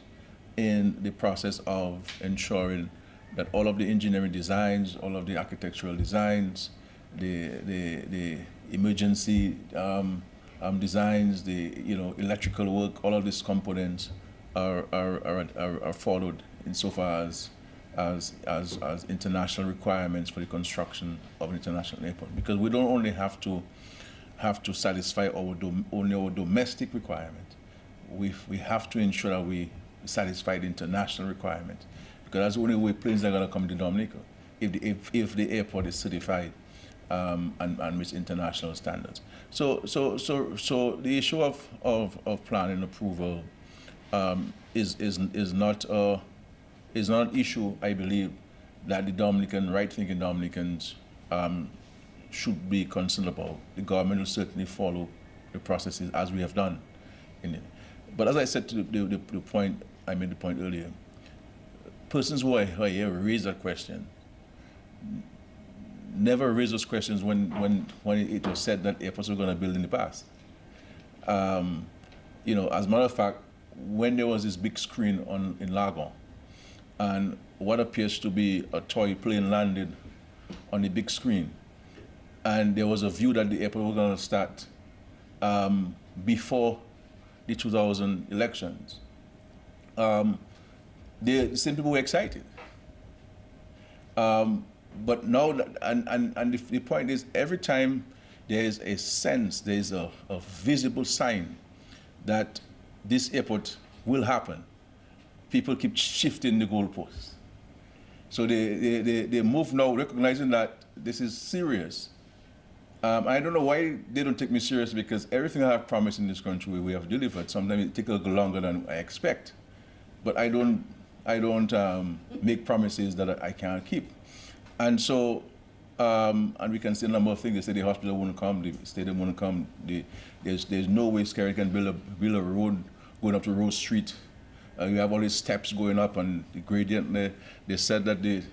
in the process of ensuring that all of the engineering designs, all of the architectural designs, the emergency designs, the electrical work, all of these components are followed insofar as international requirements for the construction of an international airport. Because we don't only have to satisfy only our domestic requirement. We have to ensure that we satisfy the international requirement, because that's the only way planes are going to come to Dominica, if the airport is certified and meets international standards. So the issue of planning approval is not an issue, I believe, that the right-thinking Dominicans should be concerned about. The government will certainly follow the processes as we have done in it. But as I said to the point, I made the point earlier, persons who are here raise that question never raised those questions when it was said that airports were going to build in the past. As a matter of fact, when there was this big screen in Lagon, and what appears to be a toy plane landed on the big screen, and there was a view that the airport was going to start before the 2000 elections, the same people were excited. But now, and the point is, every time there is a sense, there is a visible sign that this airport will happen, people keep shifting the goalposts. So they move now, recognizing that this is serious. I don't know why they don't take me serious, because everything I have promised in this country we have delivered. Sometimes it takes a little longer than I expect, but I don't make promises that I can't keep. And so, and we can see a number of things. They say the hospital won't come, the stadium won't come. There's no way Skerrit can build a road going up to Rose Street. You have all these steps going up and the gradient. They said that they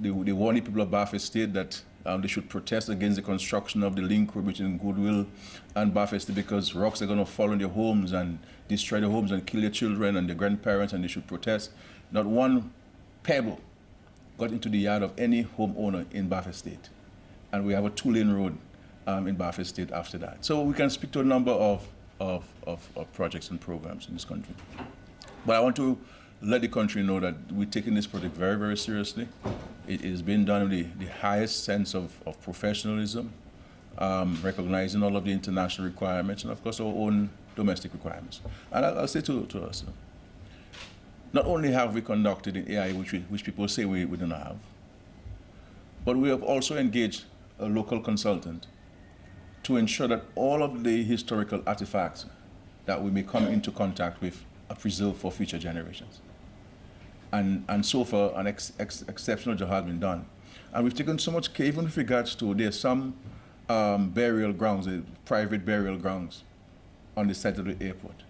warned the people of Bath Estate that they should protest against the construction of the link road between Goodwill and Bath Estate, because rocks are going to fall on their homes and destroy their homes and kill their children and their grandparents, and they should protest. Not one pebble got into the yard of any homeowner in Bath Estate. And we have a 2-lane road in Bath Estate after that. So we can speak to a number of projects and programs in this country. But I want to let the country know that we're taking this project very, very seriously. It is being done with the highest sense of professionalism, recognizing all of the international requirements and, of course, our own domestic requirements. And I'll say to us, not only have we conducted an AI, which people say we don't have, but we have also engaged a local consultant to ensure that all of the historical artifacts that we may come into contact with are preserved for future generations. And so far, an exceptional job has been done. And we've taken so much care, even with regards to, there's some burial grounds, private burial grounds on the site of the airport.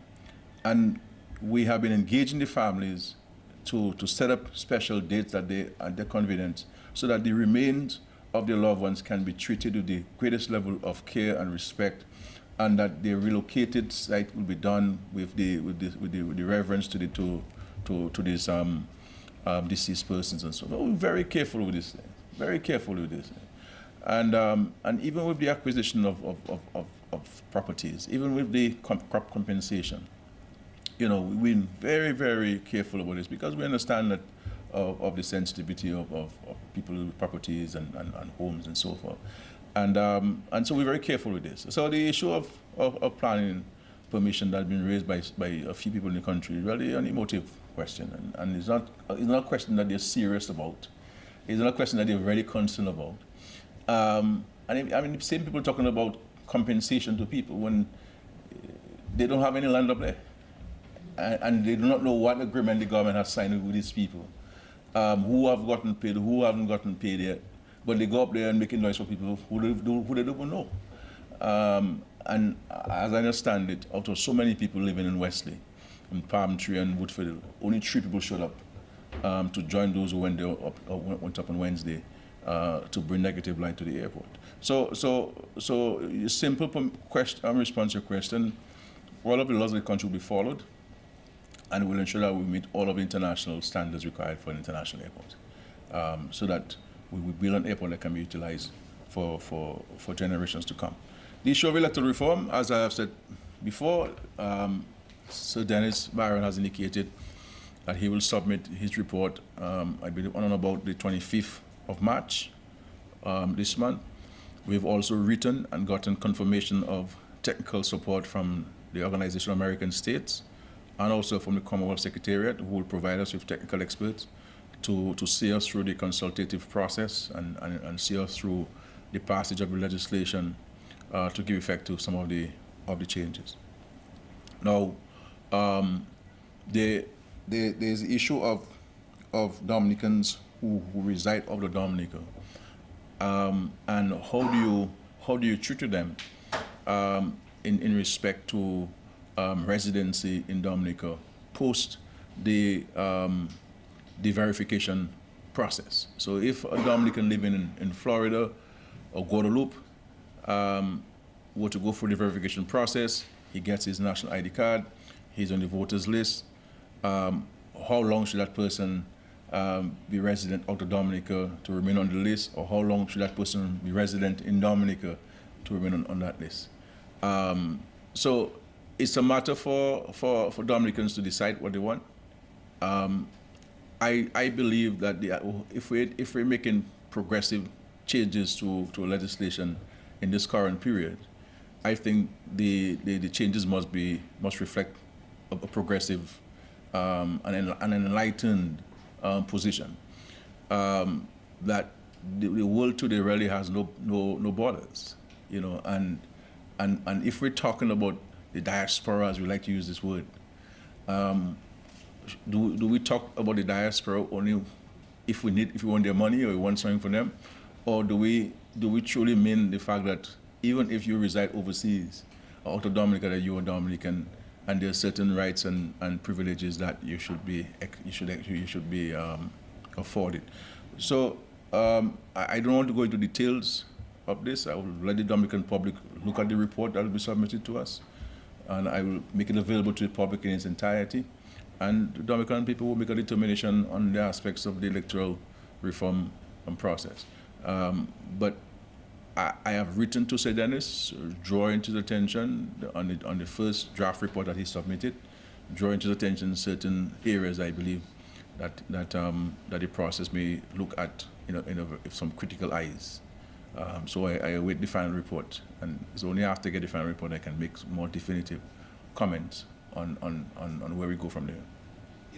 And we have been engaging the families to set up special dates at their convenience, so that the remains of their loved ones can be treated with the greatest level of care and respect and that the relocated site will be done with the reverence to these deceased persons and so on. We're very careful with this thing, very careful with this thing. And even with the acquisition of properties, even with the crop compensation, you know, we're very, very careful about this because we understand that of the sensitivity of people with properties and homes and so forth. And so we're very careful with this. So the issue of planning permission that has been raised by a few people in the country is really an emotive question. And it's not a question that they're serious about. It's not a question that they're very concerned about. And I mean, the same people talking about compensation to people when they don't have any land up there. And they do not know what agreement the government has signed with these people, who have gotten paid, who haven't gotten paid yet. But they go up there and making noise for people who they don't know. And as I understand it, out of so many people living in Wesley, in Palm Tree and Woodfield, only 3 people showed up to join those who went up on Wednesday to bring negative light to the airport. So a simple response to your question, all of the laws of the country will be followed, and we'll ensure that we meet all of the international standards required for an international airport, so that we will build an airport that can be utilized for generations to come. The issue of electoral reform, as I have said before, Sir Dennis Barron has indicated that he will submit his report, I believe, on and about the 25th of March this month. We've also written and gotten confirmation of technical support from the Organization of American States and also from the Commonwealth Secretariat, who will provide us with technical experts to see us through the consultative process and see us through the passage of the legislation to give effect to some of the changes. Now, there's the issue of Dominicans who reside out of Dominica, and how do you treat them in respect to residency in Dominica post the verification process. So if a Dominican living in Florida or Guadeloupe were to go through the verification process, he gets his national ID card, he's on the voters list, how long should that person be resident out of Dominica to remain on the list, or how long should that person be resident in Dominica to remain on that list? So it's a matter for Dominicans to decide what they want. I believe that if we're making progressive changes to legislation in this current period, I think the changes must reflect a progressive and an enlightened position. That the world today really has no borders, you know, and if we're talking about the diaspora, as we like to use this word, do we talk about the diaspora only if we want their money or we want something from them, or do we truly mean the fact that even if you reside overseas or out of Dominica, that you are Dominican, and there are certain rights and privileges that you should be afforded? So I don't want to go into details of this. I will let the Dominican public look at the report that will be submitted to us, and I will make it available to the public in its entirety. And the Dominican people will make a determination on the aspects of the electoral reform process. But I have written to Sir Dennis, drawing to his attention on the first draft report that he submitted, drawing to his attention certain areas I believe that the process may look at, with some critical eyes. So I await the final report, and it's only after I get the final report I can make more definitive comments on where we go from there.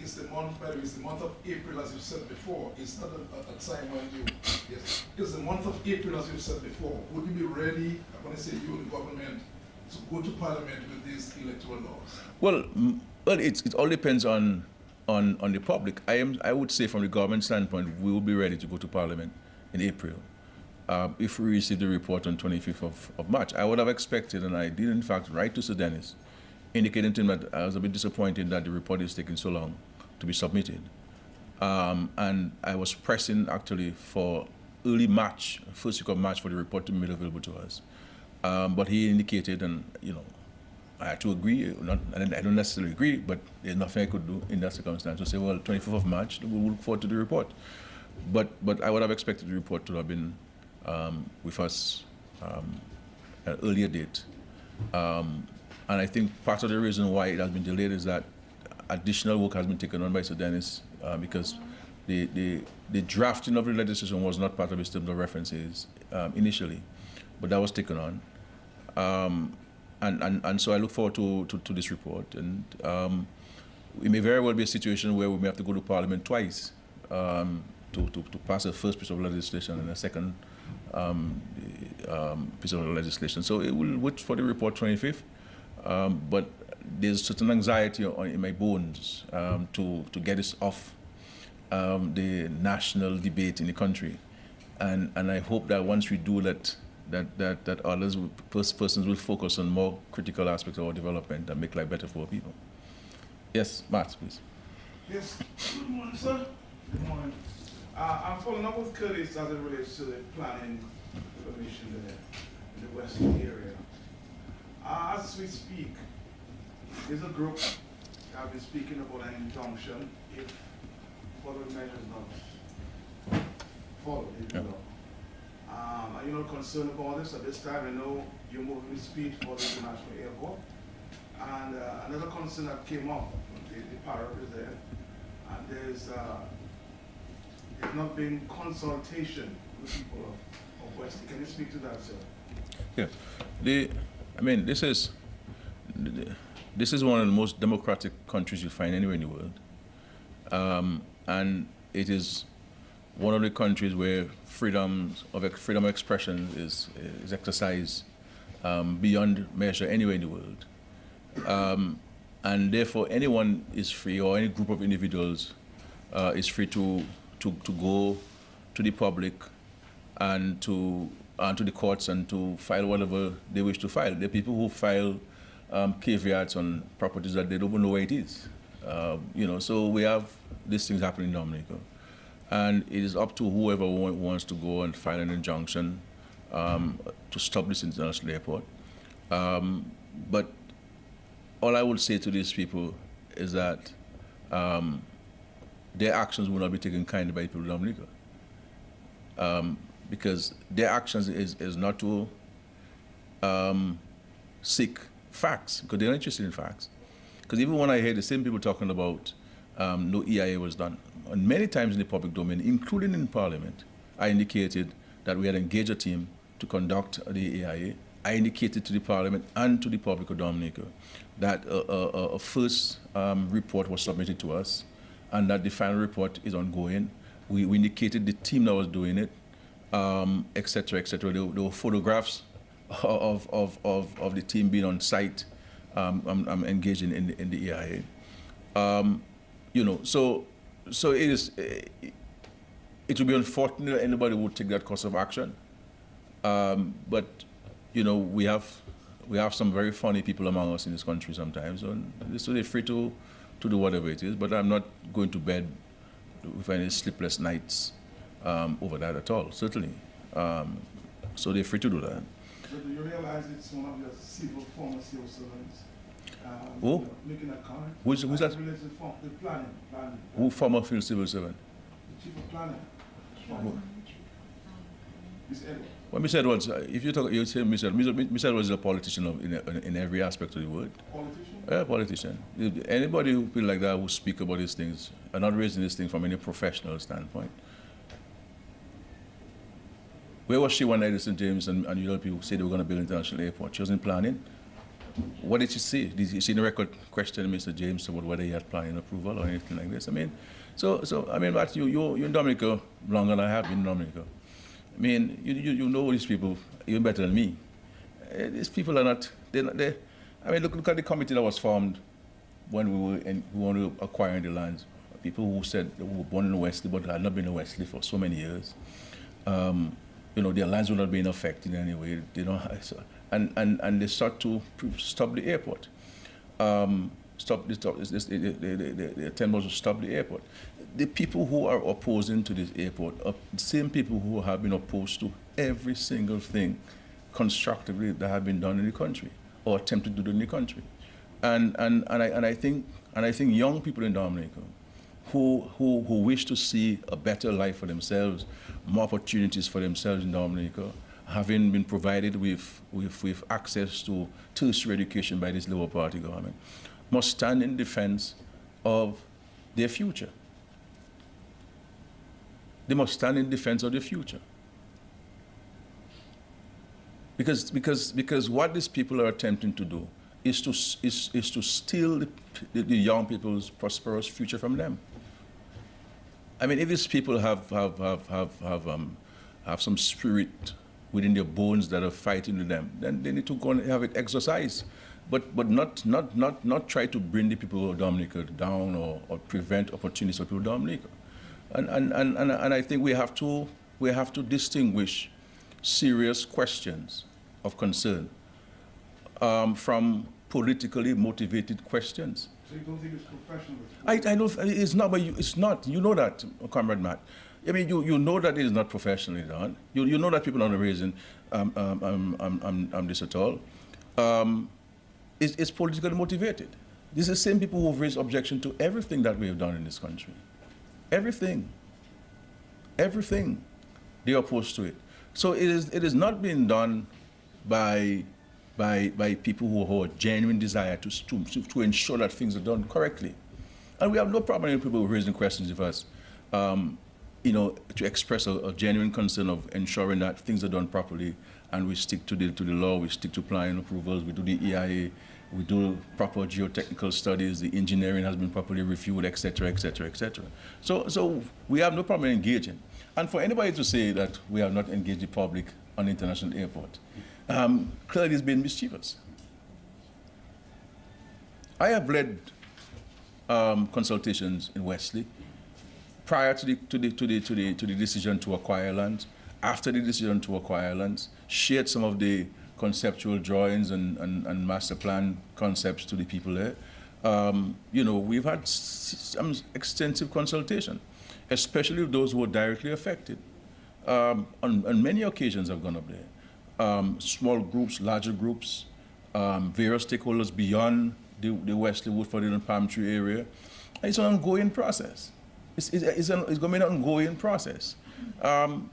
Is the month, by the way, is the month of April, as you said before, it's not a time when you, yes, it's the month of April, as you said before. Would you be ready, when I say you and the government, to go to Parliament with these electoral laws? Well, it all depends on the public. I would say from the government standpoint, we will be ready to go to Parliament in April. If we receive the report on 25th of March. I would have expected, and I did in fact write to Sir Dennis, indicating to him that I was a bit disappointed that the report is taking so long to be submitted. And I was pressing actually for early March, first week of March, for the report to be made available to us. But he indicated, and I had to agree. I don't necessarily agree, but there's nothing I could do in that circumstance to say, well, 24th of March, we'll look forward to the report. But I would have expected the report to have been with us at an earlier date. And I think part of the reason why it has been delayed is that additional work has been taken on by Sir Dennis because the drafting of the legislation was not part of his terms of references initially, but that was taken on. And so I look forward to this report. And it may very well be a situation where we may have to go to Parliament twice to pass a first piece of legislation and a second piece of legislation. So it will wait for the report 25th. But there's certain anxiety in my bones to get this off the national debate in the country. And I hope that once we do that others, persons will focus on more critical aspects of our development and make life better for our people. Yes, Matt, please. Yes, good morning, sir. Good morning. I'm following up with Curtis as it relates to the planning commission there in the western area. As we speak, there's a group that have been speaking about an injunction if following measures not followed in the law. Are you not concerned about this at this time? I know you're moving with speed for the international airport. And another concern that came up, the parrot is there, and there's not been consultation with people of West. Can you speak to that, sir? Yeah, this is one of the most democratic countries you'll find anywhere in the world, and it is one of the countries where freedom of expression is exercised beyond measure anywhere in the world. And therefore anyone is free, or any group of individuals is free to go to the public and to the courts and to file whatever they wish to file. There are people who file caveats on properties that they don't even know where it is. So we have these things happening in Dominica. And it is up to whoever wants to go and file an injunction to stop this international airport. But all I would say to these people is that their actions will not be taken kindly by people of Dominica. Because their actions is not to seek facts, because they're not interested in facts. Because even when I hear the same people talking about no EIA was done, and many times in the public domain, including in Parliament, I indicated that we had engaged a team to conduct the EIA. I indicated to the Parliament and to the public of Dominica that a first report was submitted to us and that the final report is ongoing. We indicated the team that was doing it, et cetera, et cetera. There were photographs of the team being on site engaging in the EIA. So it would be unfortunate that anybody would take that course of action. But we have some very funny people among us in this country sometimes, and so they're free to do whatever it is. But I'm not going to bed with any sleepless nights over that at all, certainly. So they're free to do that. So do you realize it's one of your former civil servants? Making a comment? Who's that? The planning. Who former field civil servant? The chief of planning. Miss Edwards. Well, Mr. Edwards, if you talk, you say Mr. Edwards is a politician in every aspect of the word. Politician? Yeah, politician. Anybody who feel like that who speak about these things are not raising this thing from any professional standpoint. Where was she when Edison James and people said they were going to build an international airport? She wasn't planning. What did she say? Did you see the record question Mr. James about whether he had planning approval or anything like this? But you're in Dominica longer than I have been in Dominica. You know these people even better than me. These people are not, look at the committee that was formed when we were acquiring the lands. People who said they were born in Wesley but had not been in Wesley for so many years. Their lands were not being affected in any way. They don't have, and they sought to stop the airport. The attempt was to stop the airport. The people who are opposing to this airport are the same people who have been opposed to every single thing constructively that have been done in the country or attempted to do in the country. And I think young people in Dominica who wish to see a better life for themselves, more opportunities for themselves in Dominica, having been provided with access to tertiary education by this Labour Party government, must stand in defense of their future. They must stand in defense of their future. Because what these people are attempting to do is to steal the young people's prosperous future from them. I mean, if these people have some spirit within their bones that are fighting with them, then they need to go and have it exercised, but not try to bring the people of Dominica down or prevent opportunities for people of Dominica. And I think we have to distinguish serious questions of concern from politically motivated questions. So you don't think it's professional? I know it's not, but it's not. You know that, Comrade Matt. I mean, you know that it is not professionally done. You know that people are not raising this at all. It's politically motivated. These are the same people who have raised objection to everything that we have done in this country. Everything. Everything. They are opposed to it. So it is not being done by people who have a genuine desire to ensure that things are done correctly. And we have no problem with people raising questions with us, to express a genuine concern of ensuring that things are done properly, and we stick to the law, we stick to planning approvals, we do the EIA, we do proper geotechnical studies, the engineering has been properly reviewed, et cetera, et cetera, et cetera. So we have no problem engaging. And for anybody to say that we have not engaged the public on the international airport, clearly it's been mischievous. I have led consultations in Wesley prior to the decision to acquire land, after the decision to acquire lands, shared some of the conceptual drawings and master plan concepts to the people there. We've had some extensive consultation, especially with those who are directly affected. On many occasions I've gone up there. Small groups, larger groups, various stakeholders beyond the Wesley, Woodford, and Palm Tree area. It's an ongoing process. It's going to be an ongoing process.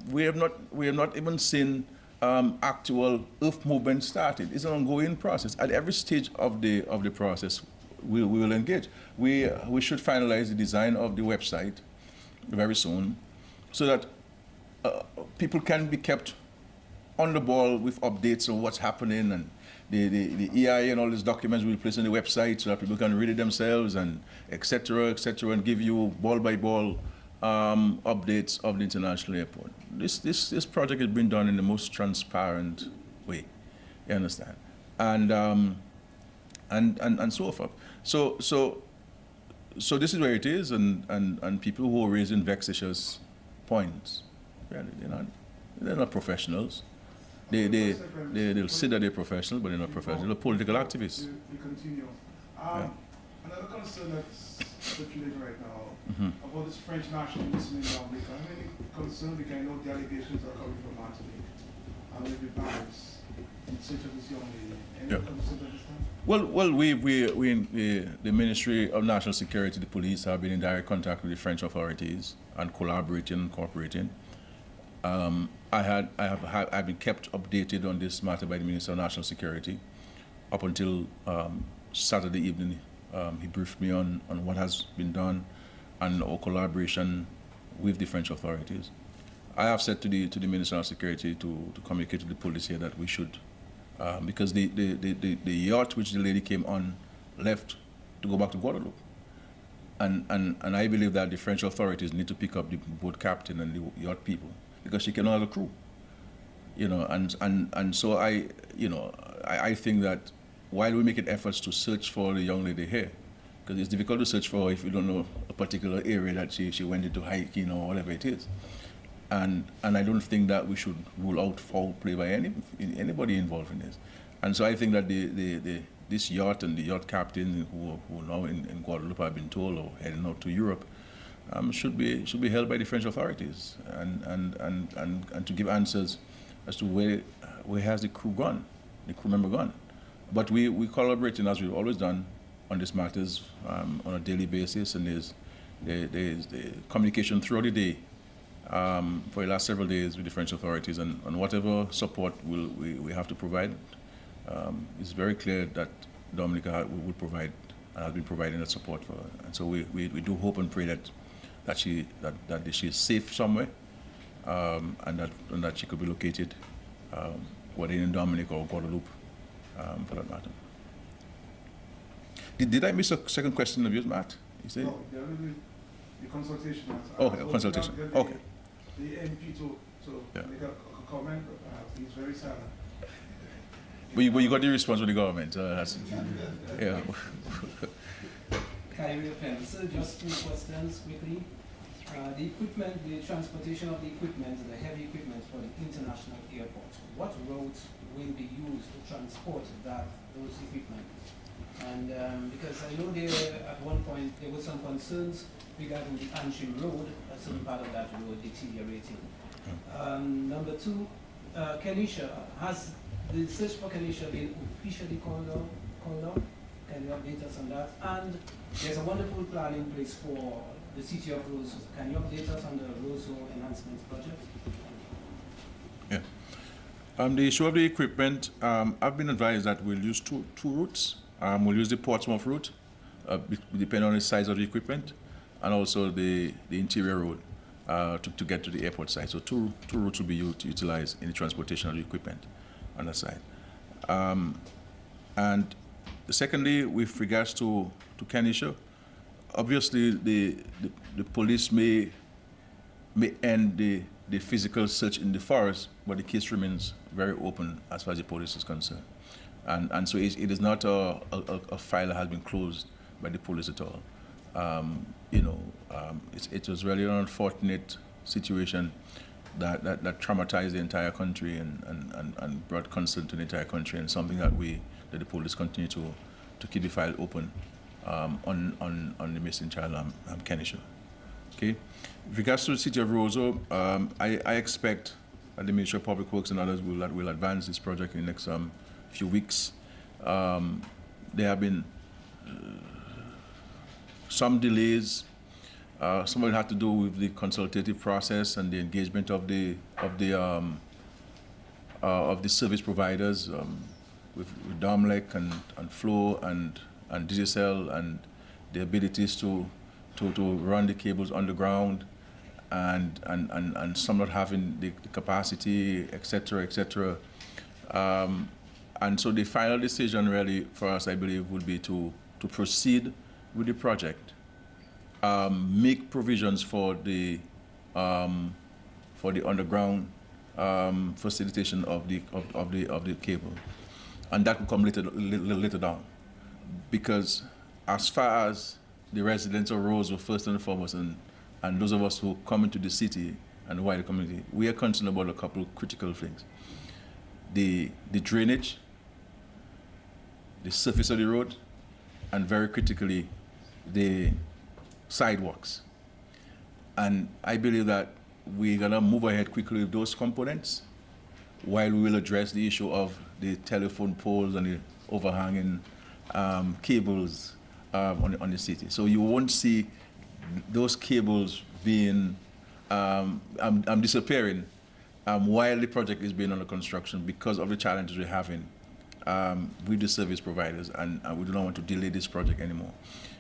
We have not even seen actual earth movement started. It's an ongoing process. At every stage of the process, we will engage. We should finalize the design of the website very soon, so that people can be kept on the ball with updates on what's happening, and the EIA and all these documents will be placed on the website so that people can read it themselves, and et cetera, and give you ball by ball updates of the international airport. This project is being done in the most transparent way. You understand? And so forth. So this is where it is, and people who are raising vexatious points, they're not professionals. They'll say that they're professional, but they're not professional. They're political activists. We continue. Another concern that's circulating right now about this French nationalism in Dominica. How many concerns? Because I know the allegations are coming from Martinique and maybe Paris in search of this young lady. Any concerns at this time? Well, we in the Ministry of National Security, the police, have been in direct contact with the French authorities and collaborating and cooperating. I've been kept updated on this matter by the Minister of National Security up until Saturday evening. He briefed me on what has been done and our collaboration with the French authorities. I have said to the Minister of Security to communicate to the police here that we should, because the yacht which the lady came on left to go back to Guadeloupe. And I believe that the French authorities need to pick up the boat captain and the yacht people, because she cannot have a crew, and so I think that while we're making efforts to search for the young lady here, because it's difficult to search for her if you don't know a particular area that she went into hiking or whatever it is, and I don't think that we should rule out foul play by anybody involved in this, and so I think that this yacht and the yacht captain who now in Guadeloupe, I've been told, or heading out to Europe, should be held by the French authorities and to give answers as to where has the crew gone, the crew member gone. But we collaborating as we've always done on these matters on a daily basis, and there's the communication throughout the day for the last several days with the French authorities, and whatever support we have to provide. It's very clear that Dominica will provide and has been providing that support for her. And so we do hope and pray that she is safe somewhere, and that she could be located, whether in Dominica or Guadeloupe, for that matter. Did I miss a second question of yours, Matt? You say? No, the consultation. Okay, consultation. Okay. The MP to make a comment. He's very silent. But you got the response from the government. Yeah. So just two questions quickly. The equipment, the transportation of the equipment, the heavy equipment for the international airport, what routes will be used to transport those equipment? And because I know at one point there were some concerns regarding the Antrim Road, a certain part of that road deteriorating. Number two, Kenisha, has the search for Kenisha been officially called out? Can you update us on that? And there's a wonderful plan in place for the city of Roseau. Can you update us on the Roseau Enhancement Project? Yeah. The issue of the equipment, I've been advised that we'll use two routes. We'll use the Portsmouth route, depending on the size of the equipment, and also the interior road to get to the airport side. So two routes will be utilized in the transportation of the equipment on that side. And secondly, with regards to Kenisha, obviously the police may end the physical search in the forest, but the case remains very open as far as the police is concerned. And so it is not a file that has been closed by the police at all. It was really an unfortunate situation that traumatized the entire country and brought concern to the entire country, and something that the police continue to keep the file open on the missing child, Kenisha. Okay. With regards to the city of Roseau, I expect that the Ministry of Public Works and others will advance this project in the next few weeks. There have been some delays. Some of it had to do with the consultative process and the engagement of the service providers, with Domlec and Flow and Digicel, and the abilities to run the cables underground, and some not having the capacity, etc. And so the final decision really for us, I believe, would be to proceed with the project, make provisions for the underground facilitation of the cable, and that will come later down, because as far as the residents of Roseau, first and foremost, and those of us who come into the city and the wider community, we are concerned about a couple of critical things: the drainage, the surface of the road, and very critically, the sidewalks. And I believe that we're gonna move ahead quickly with those components, while we will address the issue of the telephone poles and the overhanging cables on the city. So you won't see those cables being disappearing while the project is being under construction, because of the challenges we're having with the service providers, and we do not want to delay this project anymore,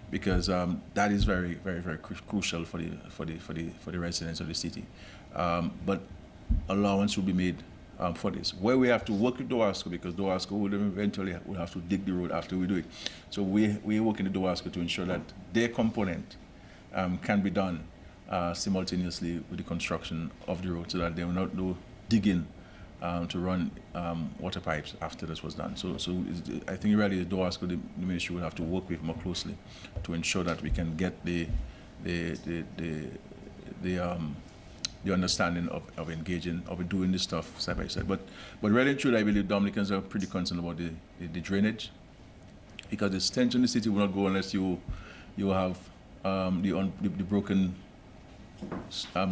because that is very, very, very crucial for the residents of the city. But allowance will be made for this. Where we have to work with DOASCO, because DOASCO will eventually have to dig the road after we do it. So we're working with DOASCO to ensure that their component can be done simultaneously with the construction of the road, so that they will not do digging to run water pipes after this was done. So I think really the DOASCO, the ministry, will have to work with more closely to ensure that we can get the understanding of engaging, of doing this stuff side by side. But really and truly, I believe Dominicans are pretty concerned about the drainage, because the stench in the city will not go unless you have the broken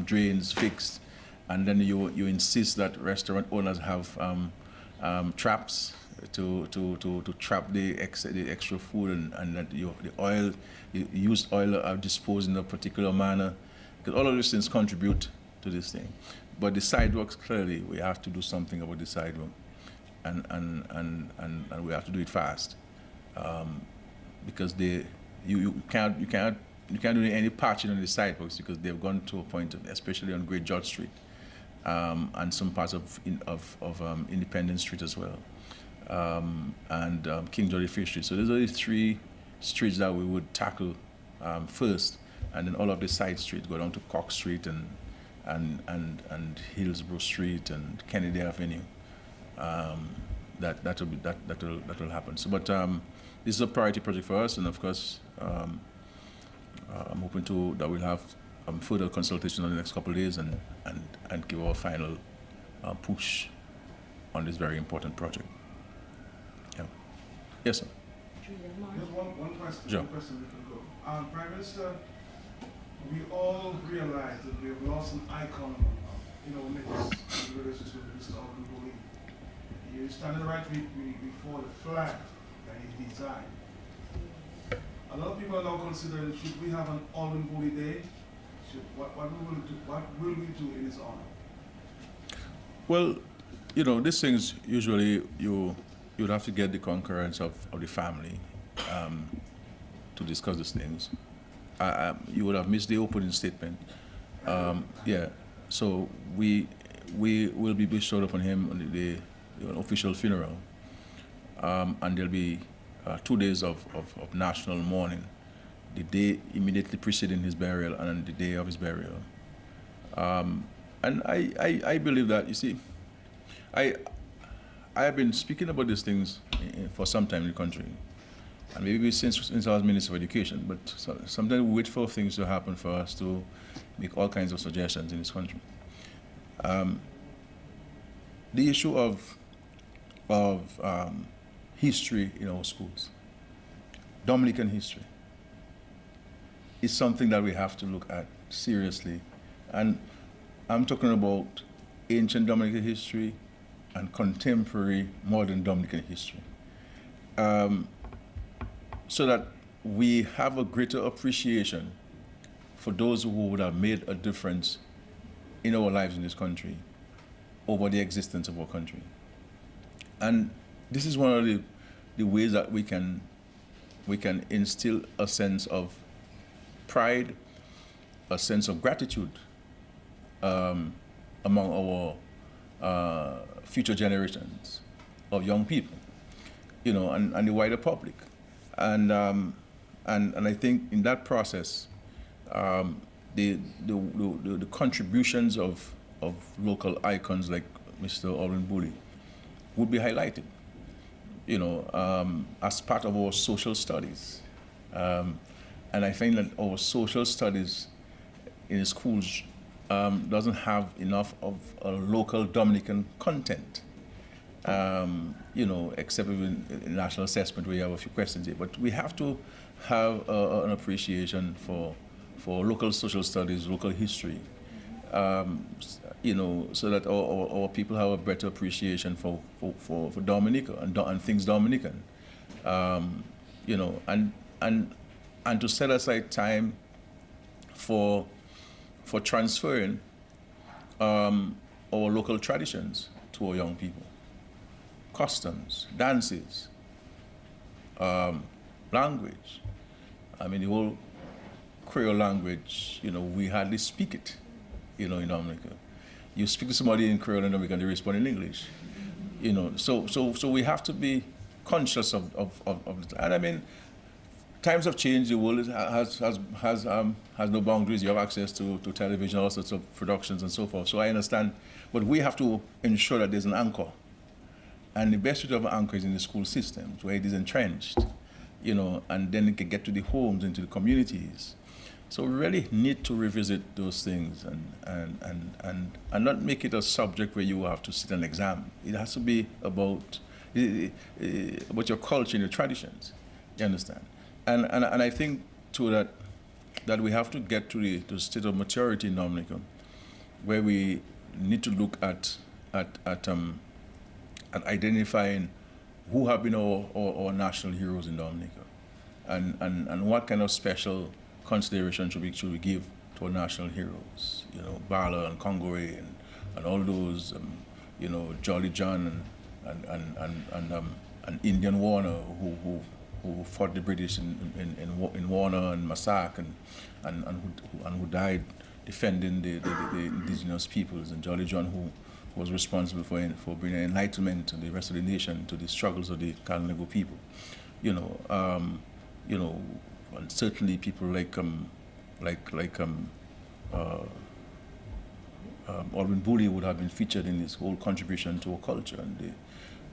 drains fixed, and then you insist that restaurant owners have traps to trap the extra food, and that the used oil are disposed in a particular manner, because all of these things contribute to this thing. But the sidewalks, clearly, we have to do something about the sidewalk, and we have to do it fast, because you can't do any patching on the sidewalks, because they've gone to a point of, especially on Great George Street, and some parts of Independence Street as well, and King George V Street. So those are the three streets that we would tackle first, and then all of the side streets go down to Cox Street and Hillsborough Street and Kennedy Avenue. That will happen. So, but this is a priority project for us, and of course, I'm hoping that we'll have further consultation in the next couple of days and give our final push on this very important project. Yeah. Yes, sir. Just one question. Sure. One question we can go. Prime Minister, we all realize that we have lost an icon in our midst in relationship with Mr. Albin. You're standing right before the flag that he designed. A lot of people are now considering, should we have an Albin Bully Day? What will we do in his honor? Well, these things usually you'd have to get the concurrence of the family to discuss these things. You would have missed the opening statement. Yeah, so we will be bestowed upon him on the official funeral, and there'll be 2 days of national mourning, the day immediately preceding his burial and the day of his burial. And I believe that, you see, I have been speaking about these things for some time in the country, and maybe since I was Minister of Education, but sometimes we wait for things to happen for us to make all kinds of suggestions in this country. The issue of history in our schools, Dominican history, is something that we have to look at seriously. And I'm talking about ancient Dominican history and contemporary modern Dominican history, so that we have a greater appreciation for those who would have made a difference in our lives in this country over the existence of our country. And this is one of the ways that we can instill a sense of pride, a sense of gratitude among our future generations of young people, and the wider public. And I think in that process, the contributions of local icons like Mr. Albin Bully would be highlighted, as part of our social studies. And I find that our social studies in the schools doesn't have enough of a local Dominican content, except in national assessment where you have a few questions here. But we have to have an appreciation for local social studies, local history, so that our people have a better appreciation for Dominica and things Dominican, and to set aside time for transferring our local traditions to our young people, customs, dances, language. I mean, the whole Creole language, we hardly speak it, in Dominica. You speak to somebody in Creole in Dominica, they respond in English, So we have to be conscious of it. And I mean, times have changed. The world has no boundaries. You have access to television, all sorts of productions and so forth. So I understand, but we have to ensure that there's an anchor. And the best way of an anchor is in the school systems, where it is entrenched, and then it can get to the homes, into the communities. So we really need to revisit those things and not make it a subject where you have to sit an exam. It has to be about your culture and your traditions. You understand? And I think too that we have to get to the state of maturity in Dominica, where we need to look at identifying who have been our national heroes in Dominica, and what kind of special consideration should we give to our national heroes? You know, Bala and Congore and all those, you know, Jolly John and Indian Warner who fought the British in Warner and Massac and who died defending the indigenous peoples, and Jolly John who was responsible for bringing enlightenment to the rest of the nation, to the struggles of the Kalinago people. You know, and certainly people like Albin Booley would have been featured in his whole contribution to our culture, and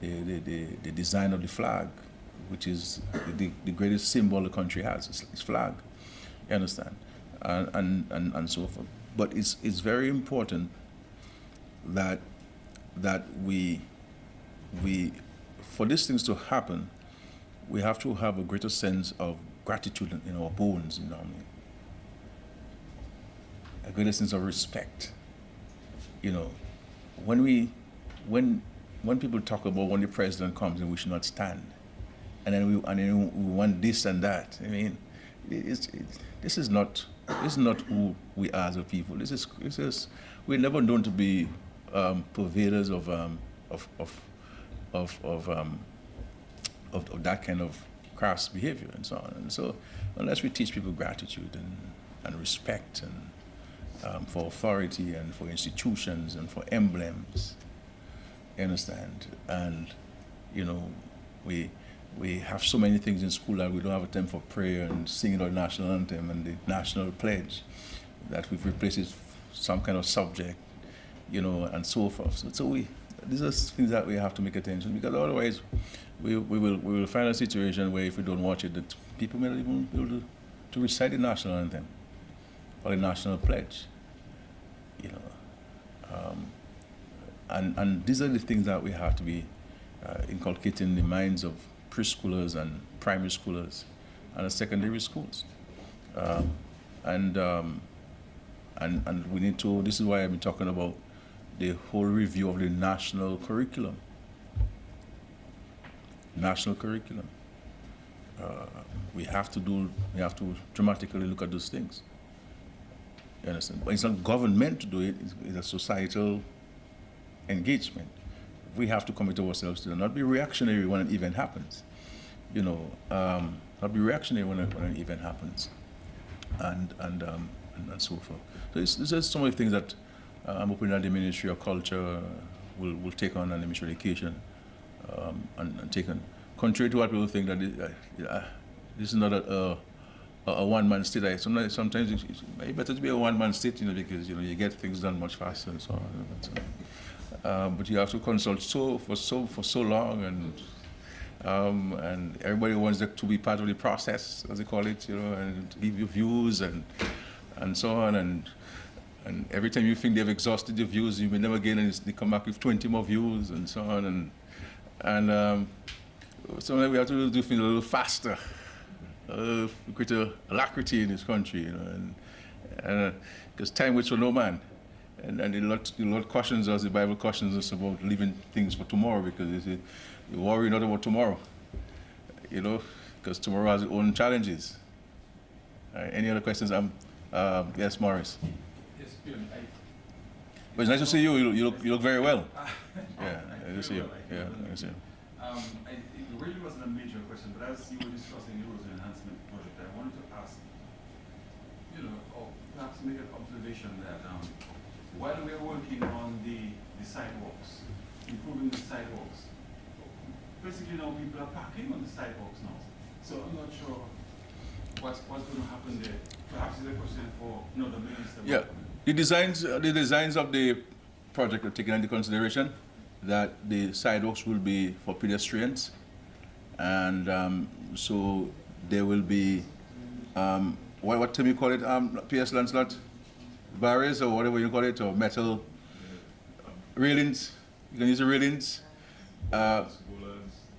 the design of the flag, which is the greatest symbol the country has, its flag. You understand, and so forth. But it's very important that we for these things to happen, we have to have a greater sense of gratitude in our bones, you know what I mean? A greater sense of respect. You know, when people talk about when the president comes and we should not stand, and then we want this and that. I mean, this is not who we are as a people. This is we're never known to be purveyors of that kind of crass behavior and so on. And so, unless we teach people gratitude and respect and for authority and for institutions and for emblems, you understand? And you know, we have so many things in school that we don't have a time for prayer and singing our national anthem and the national pledge, that we've replaced it with some kind of subject, you know, and so forth. So these are things that we have to make attention, because otherwise we will find a situation where if we don't watch it, that people may not even be able to recite the national anthem or the national pledge, you know. And these are the things that we have to be inculcating in the minds of preschoolers and primary schoolers and the secondary schools. And we need to, this is why I've been talking about the whole review of the national curriculum. National curriculum. We have to dramatically look at those things. You understand? But it's not government to do it, it's a societal engagement. We have to commit ourselves to not be reactionary when an event happens. You know, not be reactionary when an event happens, and so forth. So this is some of the things that I'm hoping that the Ministry of Culture will take on, and the Ministry of Education and take on. Contrary to what people think, that this is not a one-man state. Sometimes it's better to be a one-man state, you know, because you get things done much faster and so on. But you have to consult for so long, and everybody wants to be part of the process, as they call it, you know, and to give you views and so on, and every time you think they've exhausted your views, you may never get, and they come back with 20 more views and so on, and sometimes we have to do things a little faster, greater alacrity in this country, you know, and because time waits for no man. And the Lord cautions us, the Bible cautions us about leaving things for tomorrow, because you worry not about tomorrow, you know, because tomorrow has its own challenges. Any other questions? Yes, Morris. Yes, Bjorn. But it's nice to see you. You look very well. Yeah, nice to see you. Yeah, nice to see you. It really wasn't a major question, but as you were discussing the rules enhancement project, I wanted to ask, you know, or perhaps make an observation that while we are working on the sidewalks, improving the sidewalks, basically now people are parking on the sidewalks now. So I'm not sure what's going to happen there. Perhaps it's a question for the minister. Yeah, the designs of the project are taken into consideration, that the sidewalks will be for pedestrians, and so there will be what term you call it, P.S. Lancelot? Barriers or whatever you call it, or metal railings. You can use the railings.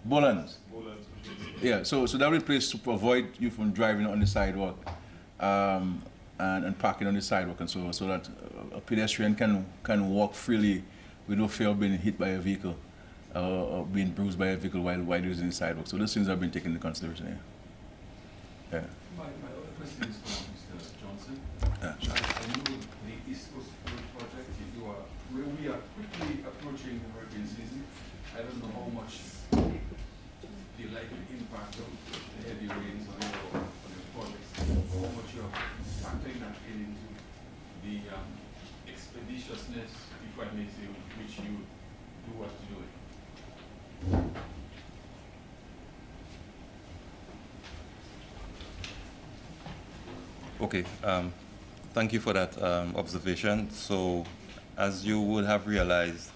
Bollards. Yeah, so that will be placed to avoid you from driving on the sidewalk. and parking on the sidewalk and so that a pedestrian can walk freely with no fear of being hit by a vehicle or being bruised by a vehicle while using the sidewalk. So those things have been taken into consideration here. Yeah. My other question is for Mr. Johnson. Yeah, sure. I know the East Coast Road project, where we are quickly approaching the hurricane season. I don't know how much the likely impact of the heavy rains on your projects, how much you are factoring that into the expeditiousness, if I may say, with which you do what you do. Okay, thank you for that observation. So, as you would have realized,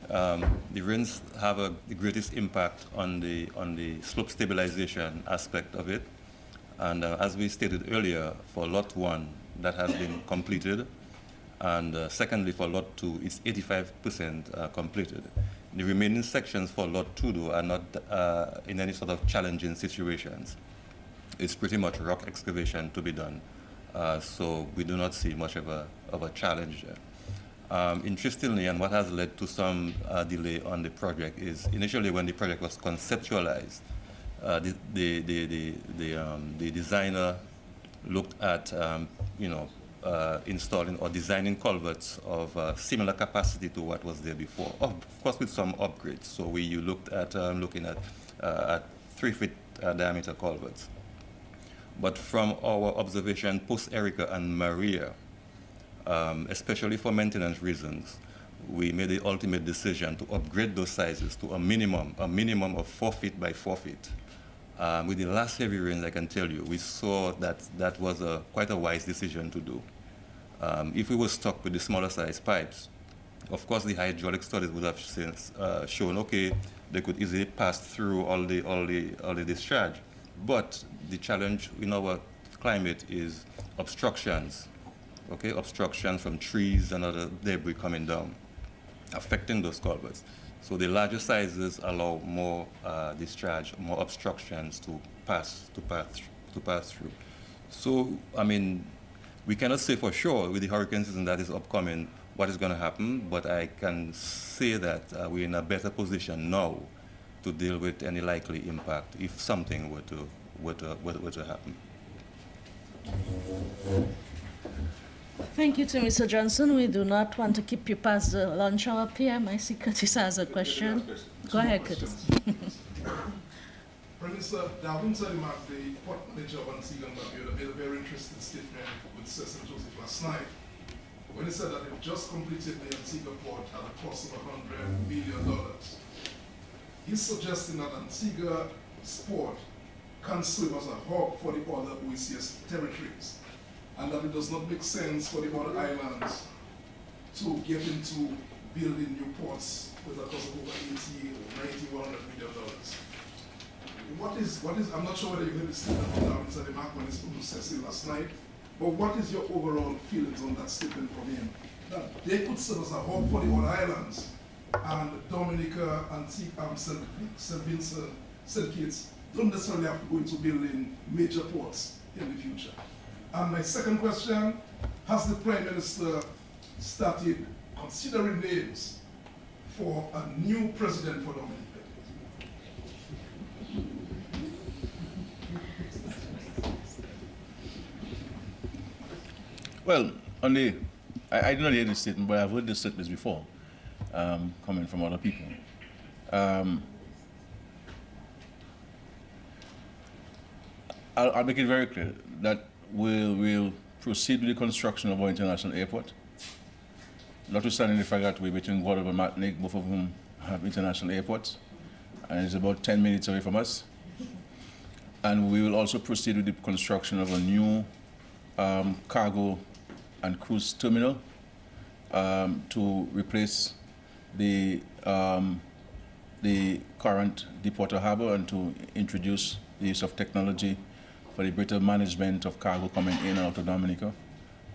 the rains have the greatest impact on the slope stabilization aspect of it. And as we stated earlier, for Lot 1, that has been completed. And secondly, for Lot 2, it's 85% completed. The remaining sections for Lot 2, though, are not in any sort of challenging situations. It's pretty much rock excavation to be done. So we do not see much of a challenge there. Interestingly, and what has led to some delay on the project is initially when the project was conceptualized, the designer looked at installing or designing culverts of similar capacity to what was there before, of course with some upgrades. So you looked at looking at 3-foot diameter culverts. But from our observation post-Erica and Maria, especially for maintenance reasons, we made the ultimate decision to upgrade those sizes to a minimum of 4 feet by 4 feet. With the last heavy rains, I can tell you, we saw that was quite a wise decision to do. If we were stuck with the smaller size pipes, of course the hydraulic studies would have since shown, okay, they could easily pass through all the discharge. But the challenge in our climate is obstructions, okay? Obstruction from trees and other debris coming down, affecting those culverts. So the larger sizes allow more discharge, more obstructions to pass through. So, I mean, we cannot say for sure with the hurricane season that is upcoming what is going to happen, but I can say that we're in a better position now to deal with any likely impact if something were to happen. Thank you to Mr. Johnson. We do not want to keep you past the lunch hour PM. I see Curtis has a question. Go ahead, Curtis. Prime Minister, Albin Skerrit, the port manager of Antigua and Barbuda, made a very interesting statement with Cecil Joseph last night when he said that they've just completed the Antigua port at a cost of $100 million. He's suggesting that Antigua's port can serve as a hub for the other OECS territories, and that it does not make sense for the other islands to get into building new ports with a cost of over $80 or $90, $100 million. What is, I'm not sure whether you heard the statement from Albin Skerrit when he spoke to Cecil last night, but what is your overall feelings on that statement from him? That they could serve as a hub for the other islands, and Dominica and St. Vincent, St. Kitts don't necessarily have to go into building major ports in the future. And my second question, has the Prime Minister started considering names for a new president for Dominica? Well, I did not hear this statement, but I've heard this statement before, coming from other people. I'll make it very clear that we'll proceed with the construction of our international airport. Notwithstanding the fact that we're between Guadeloupe and Martinique, both of them have international airports, and it's about 10 minutes away from us. And we will also proceed with the construction of a new cargo and cruise terminal to replace the current deepwater harbor and to introduce the use of technology for the better management of cargo coming in and out of Dominica,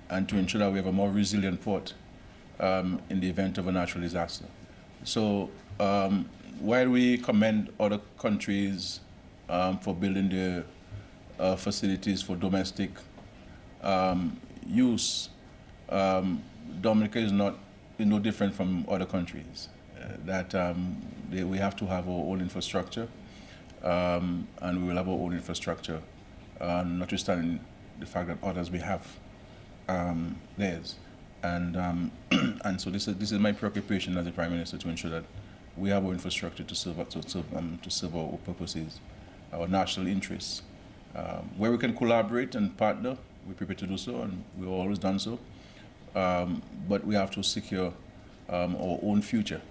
and to ensure that we have a more resilient port in the event of a natural disaster. So while we commend other countries for building their facilities for domestic use, Dominica is no different from other countries. We have to have our own infrastructure, and we will have our own infrastructure, notwithstanding the fact that others may have theirs. And and so this is my preoccupation as the Prime Minister, to ensure that we have our infrastructure to serve our purposes, our national interests. Where we can collaborate and partner, we're prepared to do so, and we've always done so. But we have to secure our own future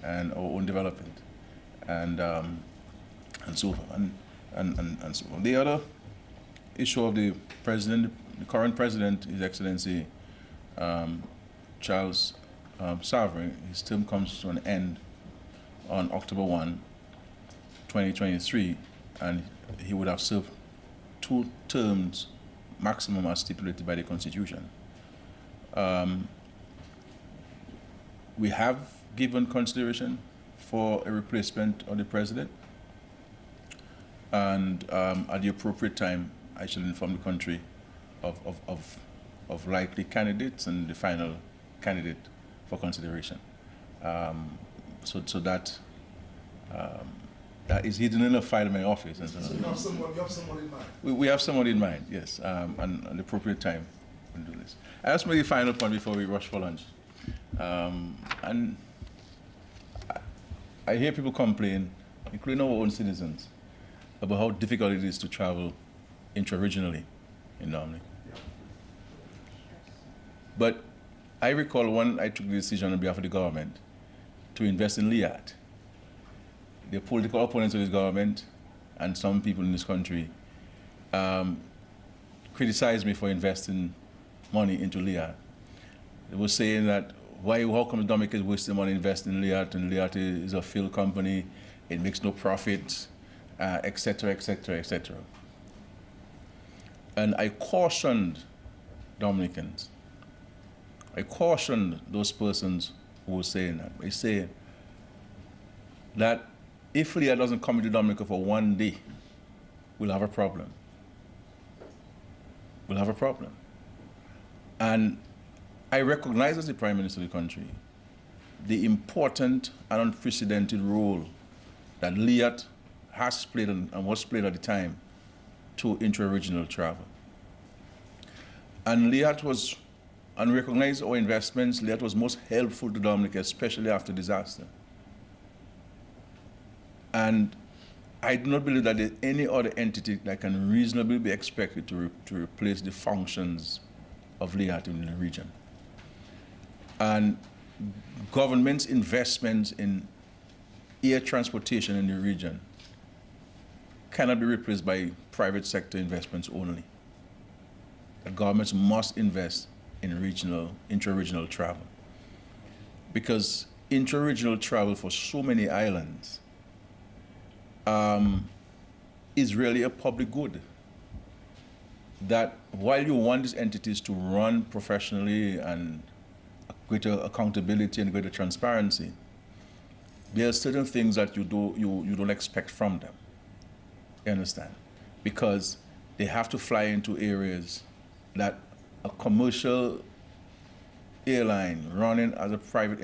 and our own development, and so on. And so on. The other issue of the president, the current president, His Excellency Charles Sovereign, his term comes to an end on October 1, 2023, and he would have served 2 terms maximum as stipulated by the Constitution. We have given consideration for a replacement of the president, and at the appropriate time, I shall inform the country of likely candidates and the final candidate for consideration. So that is hidden in a file in my office. And So you have someone in mind? We have someone in mind, yes, and at the appropriate time we'll do this. That's maybe the final point before we rush for lunch. And I hear people complain, including our own citizens, about how difficult it is to travel intra-regionally in Dominica. But I recall when I took the decision on behalf of the government to invest in LIAT. The political opponents of this government and some people in this country criticized me for investing money into LIAT. They were saying that, how come Dominica is wasting money investing in LIAT, and LIAT is a failed company, it makes no profit, etc., etc., etc. And I cautioned Dominicans, I cautioned those persons who were saying that. I say that if LIAT doesn't come into Dominica for one day, we'll have a problem. We'll have a problem. And I recognize as the Prime Minister of the country the important and unprecedented role that LIAT has played and was played at the time to intra-regional travel. And LIAT was, and recognize our investments, LIAT was most helpful to Dominica, especially after disaster. And I do not believe that there's any other entity that can reasonably be expected to replace the functions of LIAT in the region. And government's investments in air transportation in the region cannot be replaced by private sector investments only. The governments must invest in intra-regional travel, because intra-regional travel for so many islands is really a public good. That while you want these entities to run professionally and greater accountability and greater transparency, there are certain things that you don't expect from them. You understand? Because they have to fly into areas that a commercial airline running as a private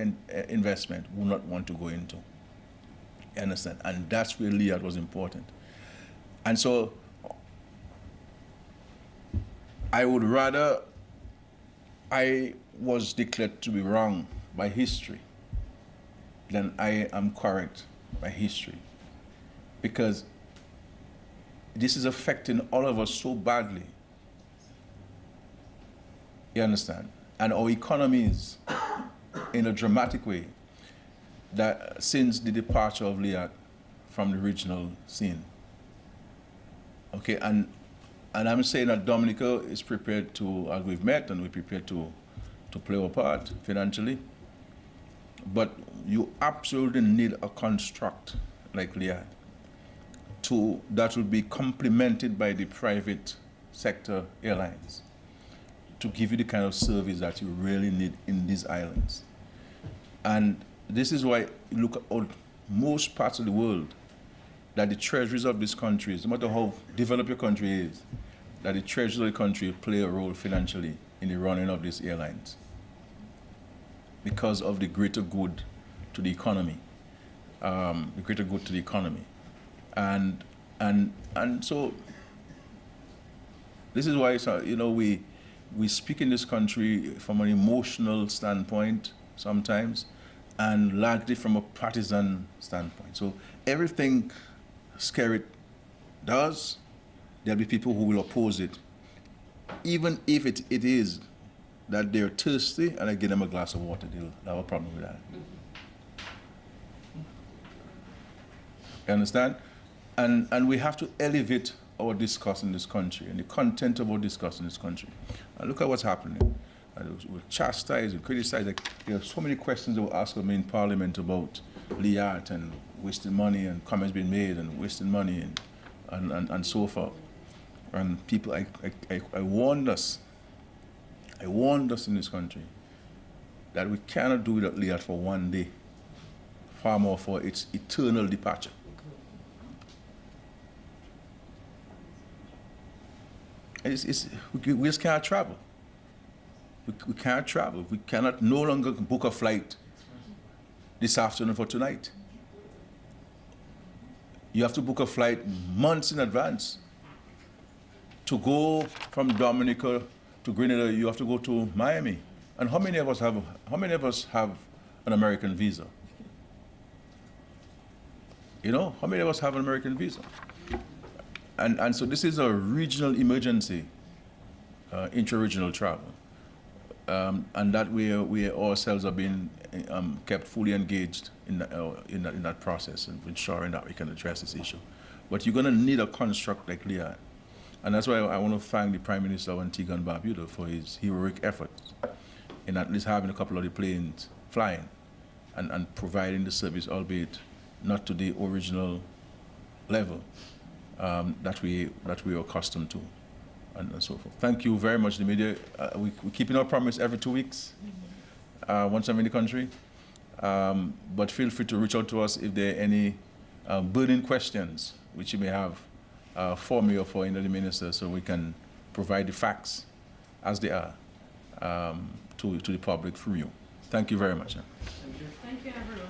investment would not want to go into. You understand? And that's where LIAT was important. And so I would rather I was declared to be wrong by history than I am correct by history. Because this is affecting all of us so badly. You understand? And our economies in a dramatic way, that since the departure of LIAT from the regional scene. Okay, and I'm saying that Dominica is prepared to, as we've met, and we're prepared to play our part financially. But you absolutely need a construct like LIAT that will be complemented by the private sector airlines to give you the kind of service that you really need in these islands. And this is why you look at most parts of the world, that the treasuries of these countries, no matter how developed your country is, that the treasuries of the country play a role financially in the running of these airlines because of the greater good to the economy, and so this is why, so, you know, we speak in this country from an emotional standpoint sometimes, and largely from a partisan standpoint. So everything Skerrit does, there'll be people who will oppose it, even if it is that they're thirsty and I give them a glass of water, they'll have a problem with that. You understand? And we have to elevate our discourse in this country and the content of our discourse in this country. And look at what's happening. We're chastised, we criticize. Like, there are so many questions that were asked of me in Parliament about Liat and wasting money, and comments being made and wasting money and so forth. And people, I warned us in this country that we cannot do without Liat for one day, far more for its eternal departure. We just can't travel. We can't travel. We cannot no longer book a flight this afternoon for tonight. You have to book a flight months in advance. To go from Dominica to Grenada, you have to go to Miami. And how many of us have an American visa? You know, how many of us have an American visa? And so this is a regional emergency, intra-regional travel. And that we ourselves are being kept fully engaged in that process and ensuring that we can address this issue. But you're going to need a construct like Liat. And that's why I want to thank the Prime Minister of Antigua and Barbuda for his heroic efforts in at least having a couple of the planes flying and providing the service, albeit not to the original level that we are accustomed to, and so forth. Thank you very much, the media. We're keeping our promise every 2 weeks, once I'm in the country. But feel free to reach out to us if there are any burning questions which you may have for me or for any of the ministers, so we can provide the facts as they are to the public through you. Thank you very much. Thank you, everyone.